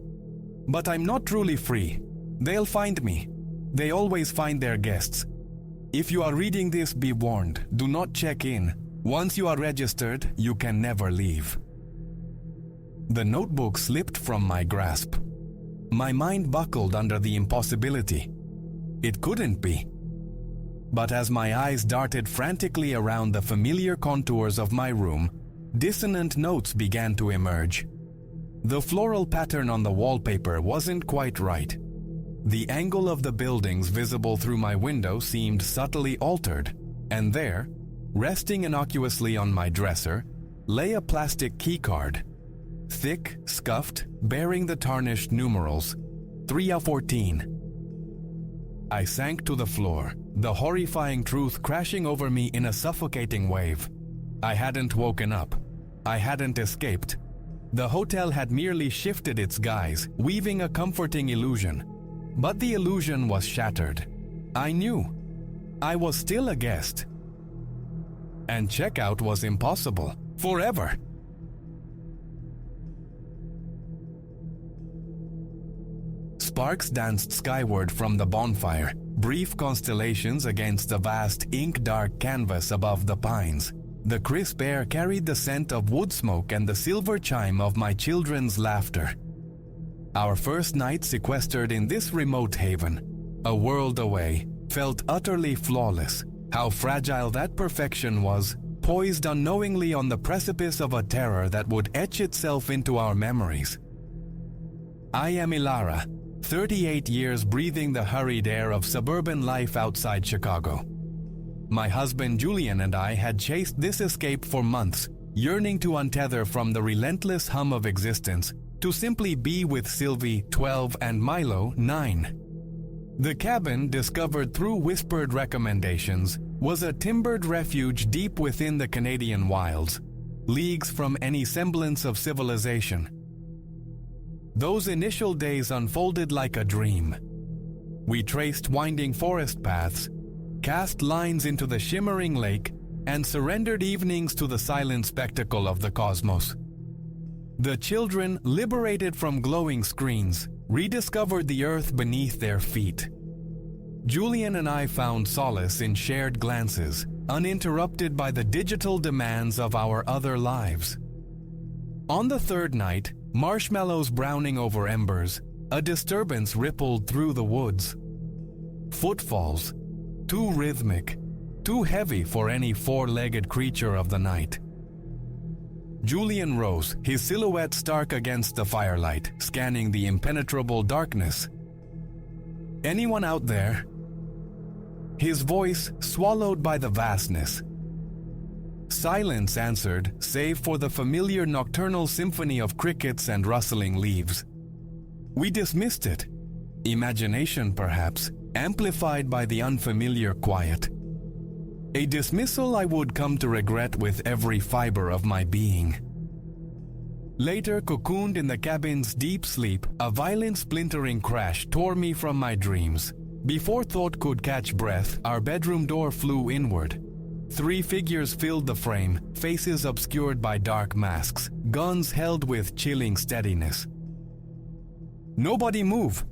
But I'm not truly free. They'll find me. They always find their guests. If you are reading this, be warned. Do not check in. Once you are registered, you can never leave. The notebook slipped from my grasp. My mind buckled under the impossibility. It couldn't be. But as my eyes darted frantically around the familiar contours of my room, dissonant notes began to emerge. The floral pattern on the wallpaper wasn't quite right. The angle of the buildings visible through my window seemed subtly altered, and there, resting innocuously on my dresser, lay a plastic keycard. Thick, scuffed, bearing the tarnished numerals, 3 of 14. I sank to the floor, the horrifying truth crashing over me in a suffocating wave. I hadn't woken up. I hadn't escaped. The hotel had merely shifted its guise, weaving a comforting illusion. But the illusion was shattered. I knew. I was still a guest. And checkout was impossible. Forever. Sparks danced skyward from the bonfire, brief constellations against the vast ink-dark canvas above the pines. The crisp air carried the scent of wood smoke and the silver chime of my children's laughter. Our first night sequestered in this remote haven, a world away, felt utterly flawless. How fragile that perfection was, poised unknowingly on the precipice of a terror that would etch itself into our memories. I am Ilara, 38 years breathing the hurried air of suburban life outside Chicago. My husband Julian and I had chased this escape for months, yearning to untether from the relentless hum of existence, to simply be with Sylvie, 12, and Milo, 9. The cabin, discovered through whispered recommendations, was a timbered refuge deep within the Canadian wilds, leagues from any semblance of civilization. Those initial days unfolded like a dream. We traced winding forest paths, cast lines into the shimmering lake, and surrendered evenings to the silent spectacle of the cosmos. The children, liberated from glowing screens, rediscovered the earth beneath their feet. Julian and I found solace in shared glances, uninterrupted by the digital demands of our other lives. On the third night, marshmallows browning over embers, a disturbance rippled through the woods. Footfalls, too rhythmic, too heavy for any four-legged creature of the night. Julian rose, his silhouette stark against the firelight, scanning the impenetrable darkness. "Anyone out there?" His voice swallowed by the vastness. Silence answered, save for the familiar nocturnal symphony of crickets and rustling leaves. We dismissed it. Imagination, perhaps, amplified by the unfamiliar quiet. A dismissal I would come to regret with every fiber of my being. Later, cocooned in the cabin's deep sleep, a violent splintering crash tore me from my dreams. Before thought could catch breath, our bedroom door flew inward. 3 figures filled the frame, faces obscured by dark masks, guns held with chilling steadiness. "Nobody move!"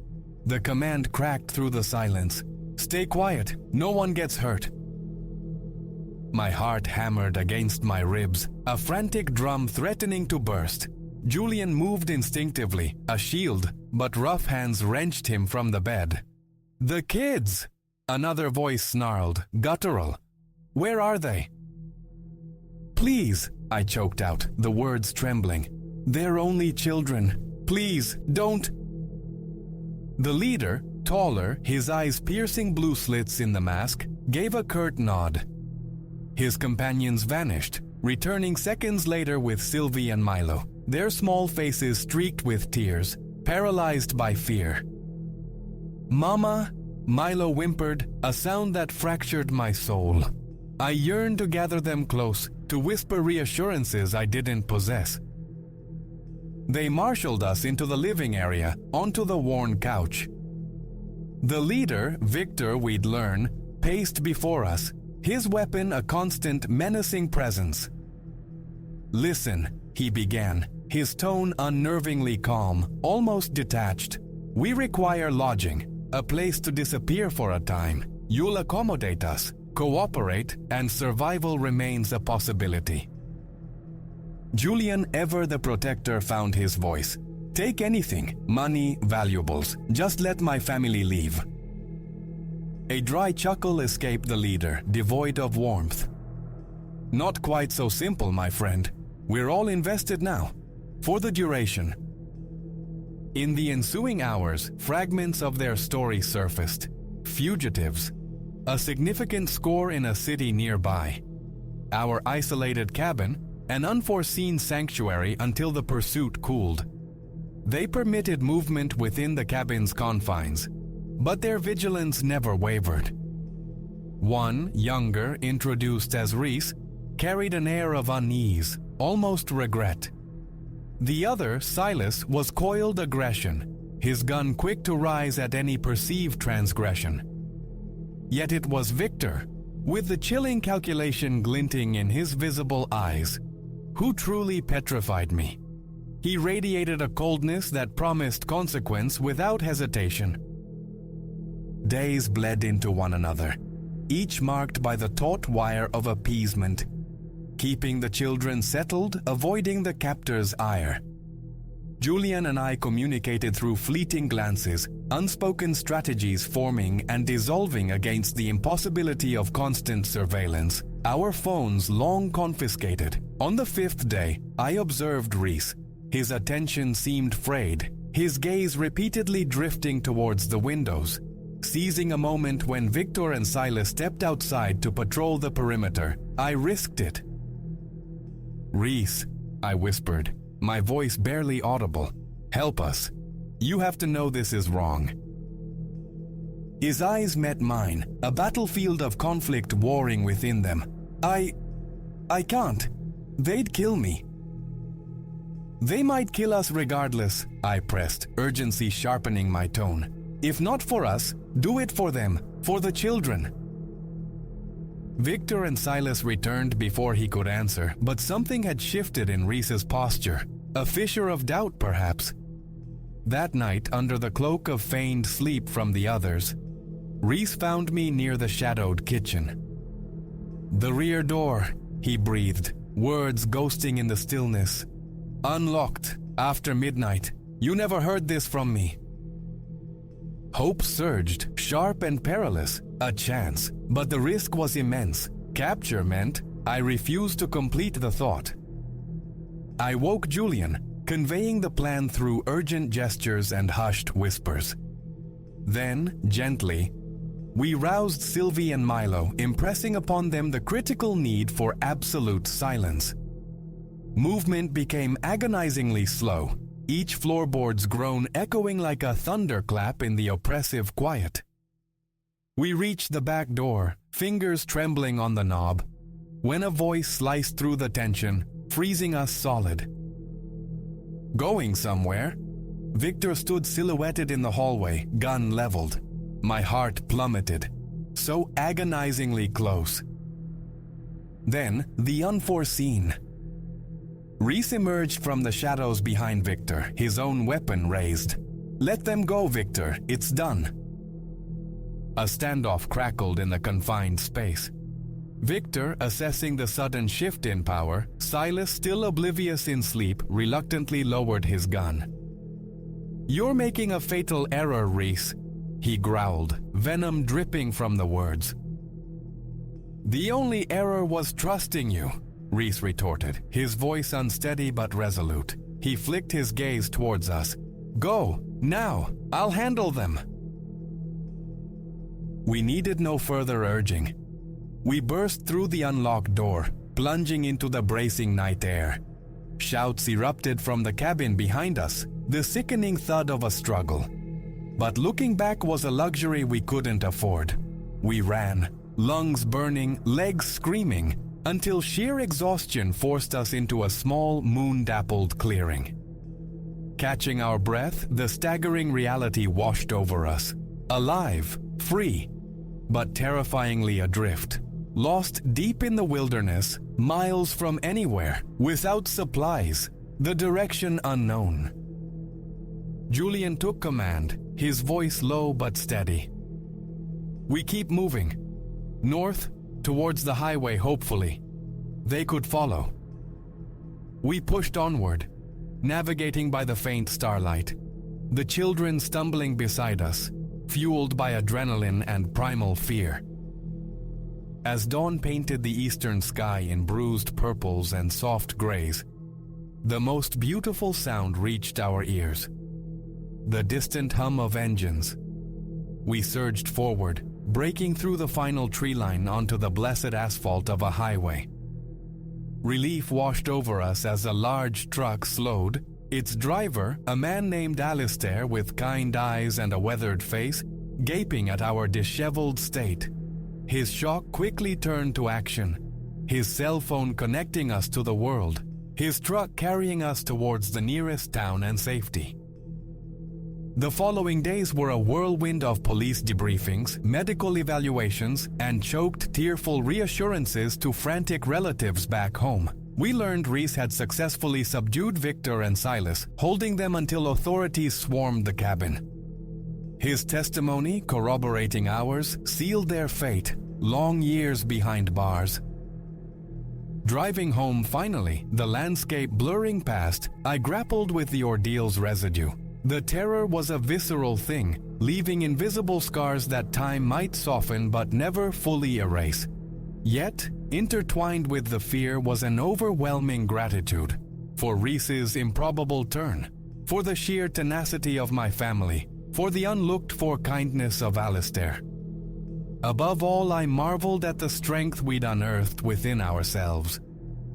The command cracked through the silence. "Stay quiet, no one gets hurt." My heart hammered against my ribs, a frantic drum threatening to burst. Julian moved instinctively, a shield, but rough hands wrenched him from the bed. "The kids!" Another voice snarled, guttural. "Where are they?" "Please," I choked out, the words trembling. "They're only children. Please, don't." The leader, taller, his eyes piercing blue slits in the mask, gave a curt nod. His companions vanished, returning seconds later with Sylvie and Milo, their small faces streaked with tears, paralyzed by fear. "Mama," Milo whimpered, a sound that fractured my soul. I yearned to gather them close, to whisper reassurances I didn't possess. They marshaled us into the living area, onto the worn couch. The leader, Victor we'd learn, paced before us, his weapon a constant, menacing presence. "Listen," he began, his tone unnervingly calm, almost detached. "We require lodging, a place to disappear for a time. You'll accommodate us, cooperate, and survival remains a possibility." Julian, ever the protector, found his voice. "Take anything, money, valuables. Just let my family leave." A dry chuckle escaped the leader, devoid of warmth. "Not quite so simple, my friend. We're all invested now. For the duration." In the ensuing hours, fragments of their story surfaced. Fugitives. A significant score in a city nearby. Our isolated cabin, an unforeseen sanctuary until the pursuit cooled. They permitted movement within the cabin's confines, but their vigilance never wavered. One, younger, introduced as Reese, carried an air of unease, almost regret. The other, Silas, was coiled aggression, his gun quick to rise at any perceived transgression. Yet it was Victor, with the chilling calculation glinting in his visible eyes, who truly petrified me. He radiated a coldness that promised consequence without hesitation. Days bled into one another, each marked by the taut wire of appeasement, keeping the children settled, avoiding the captor's ire. Julian and I communicated through fleeting glances, unspoken strategies forming and dissolving against the impossibility of constant surveillance, our phones long confiscated. On the 5th day, I observed Reese. His attention seemed frayed, his gaze repeatedly drifting towards the windows. Seizing a moment when Victor and Silas stepped outside to patrol the perimeter, I risked it. "Reese," I whispered, my voice barely audible, "help us. You have to know this is wrong." His eyes met mine, a battlefield of conflict warring within them. I can't. They'd kill me." "They might kill us regardless," I pressed, urgency sharpening my tone. "If not for us, do it for them, for the children." Victor and Silas returned before he could answer, but something had shifted in Reese's posture, a fissure of doubt perhaps. That night, under the cloak of feigned sleep from the others, Reese found me near the shadowed kitchen. "The rear door," he breathed, words ghosting in the stillness. "Unlocked, after midnight. You never heard this from me." Hope surged, sharp and perilous, a chance, but the risk was immense. Capture meant I refused to complete the thought. I woke Julian, conveying the plan through urgent gestures and hushed whispers. Then, gently, we roused Sylvie and Milo, impressing upon them the critical need for absolute silence. Movement became agonizingly slow, each floorboard's groan echoing like a thunderclap in the oppressive quiet. We reached the back door, fingers trembling on the knob, when a voice sliced through the tension, freezing us solid. "Going somewhere?" Victor stood silhouetted in the hallway, gun leveled. My heart plummeted, so agonizingly close. Then, the unforeseen. Reese emerged from the shadows behind Victor, his own weapon raised. "Let them go, Victor, it's done." A standoff crackled in the confined space. Victor, assessing the sudden shift in power, Silas, still oblivious in sleep, reluctantly lowered his gun. "You're making a fatal error, Reese," he growled, venom dripping from the words. "The only error was trusting you," Reese retorted, his voice unsteady but resolute. He flicked his gaze towards us. "Go, now, I'll handle them." We needed no further urging. We burst through the unlocked door, plunging into the bracing night air. Shouts erupted from the cabin behind us, the sickening thud of a struggle. But looking back was a luxury we couldn't afford. We ran, lungs burning, legs screaming, until sheer exhaustion forced us into a small, moon-dappled clearing. Catching our breath, the staggering reality washed over us. Alive, free, but terrifyingly adrift. Lost deep in the wilderness, miles from anywhere, without supplies, the direction unknown. Julian took command, his voice low but steady. "We keep moving. North, towards the highway, hopefully. They could follow." We pushed onward, navigating by the faint starlight. The children stumbling beside us, fueled by adrenaline and primal fear. As dawn painted the eastern sky in bruised purples and soft grays, the most beautiful sound reached our ears. The distant hum of engines. We surged forward, breaking through the final tree line onto the blessed asphalt of a highway. Relief washed over us as a large truck slowed, its driver, a man named Alistair with kind eyes and a weathered face, gaping at our disheveled state. His shock quickly turned to action, his cell phone connecting us to the world, his truck carrying us towards the nearest town and safety. The following days were a whirlwind of police debriefings, medical evaluations, and choked, tearful reassurances to frantic relatives back home. We learned Reese had successfully subdued Victor and Silas, holding them until authorities swarmed the cabin. His testimony, corroborating ours, sealed their fate, long years behind bars. Driving home finally, the landscape blurring past, I grappled with the ordeal's residue. The terror was a visceral thing, leaving invisible scars that time might soften but never fully erase. Yet, intertwined with the fear was an overwhelming gratitude for Reese's improbable turn, for the sheer tenacity of my family, for the unlooked-for kindness of Alistair. Above all, I marveled at the strength we'd unearthed within ourselves.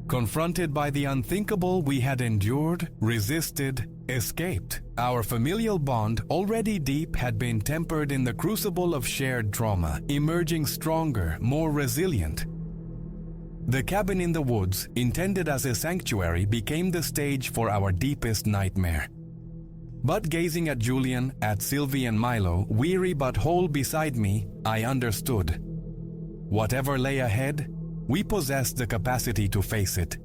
Confronted by the unthinkable, we had endured, resisted, escaped. Our familial bond, already deep, had been tempered in the crucible of shared trauma, emerging stronger, more resilient. The cabin in the woods, intended as a sanctuary, became the stage for our deepest nightmare. But gazing at Julian, at Sylvie and Milo, weary but whole beside me, I understood. Whatever lay ahead, we possessed the capacity to face it.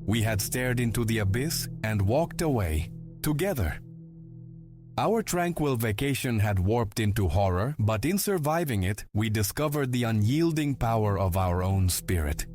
We had stared into the abyss and walked away, together. Our tranquil vacation had warped into horror, but in surviving it, we discovered the unyielding power of our own spirit.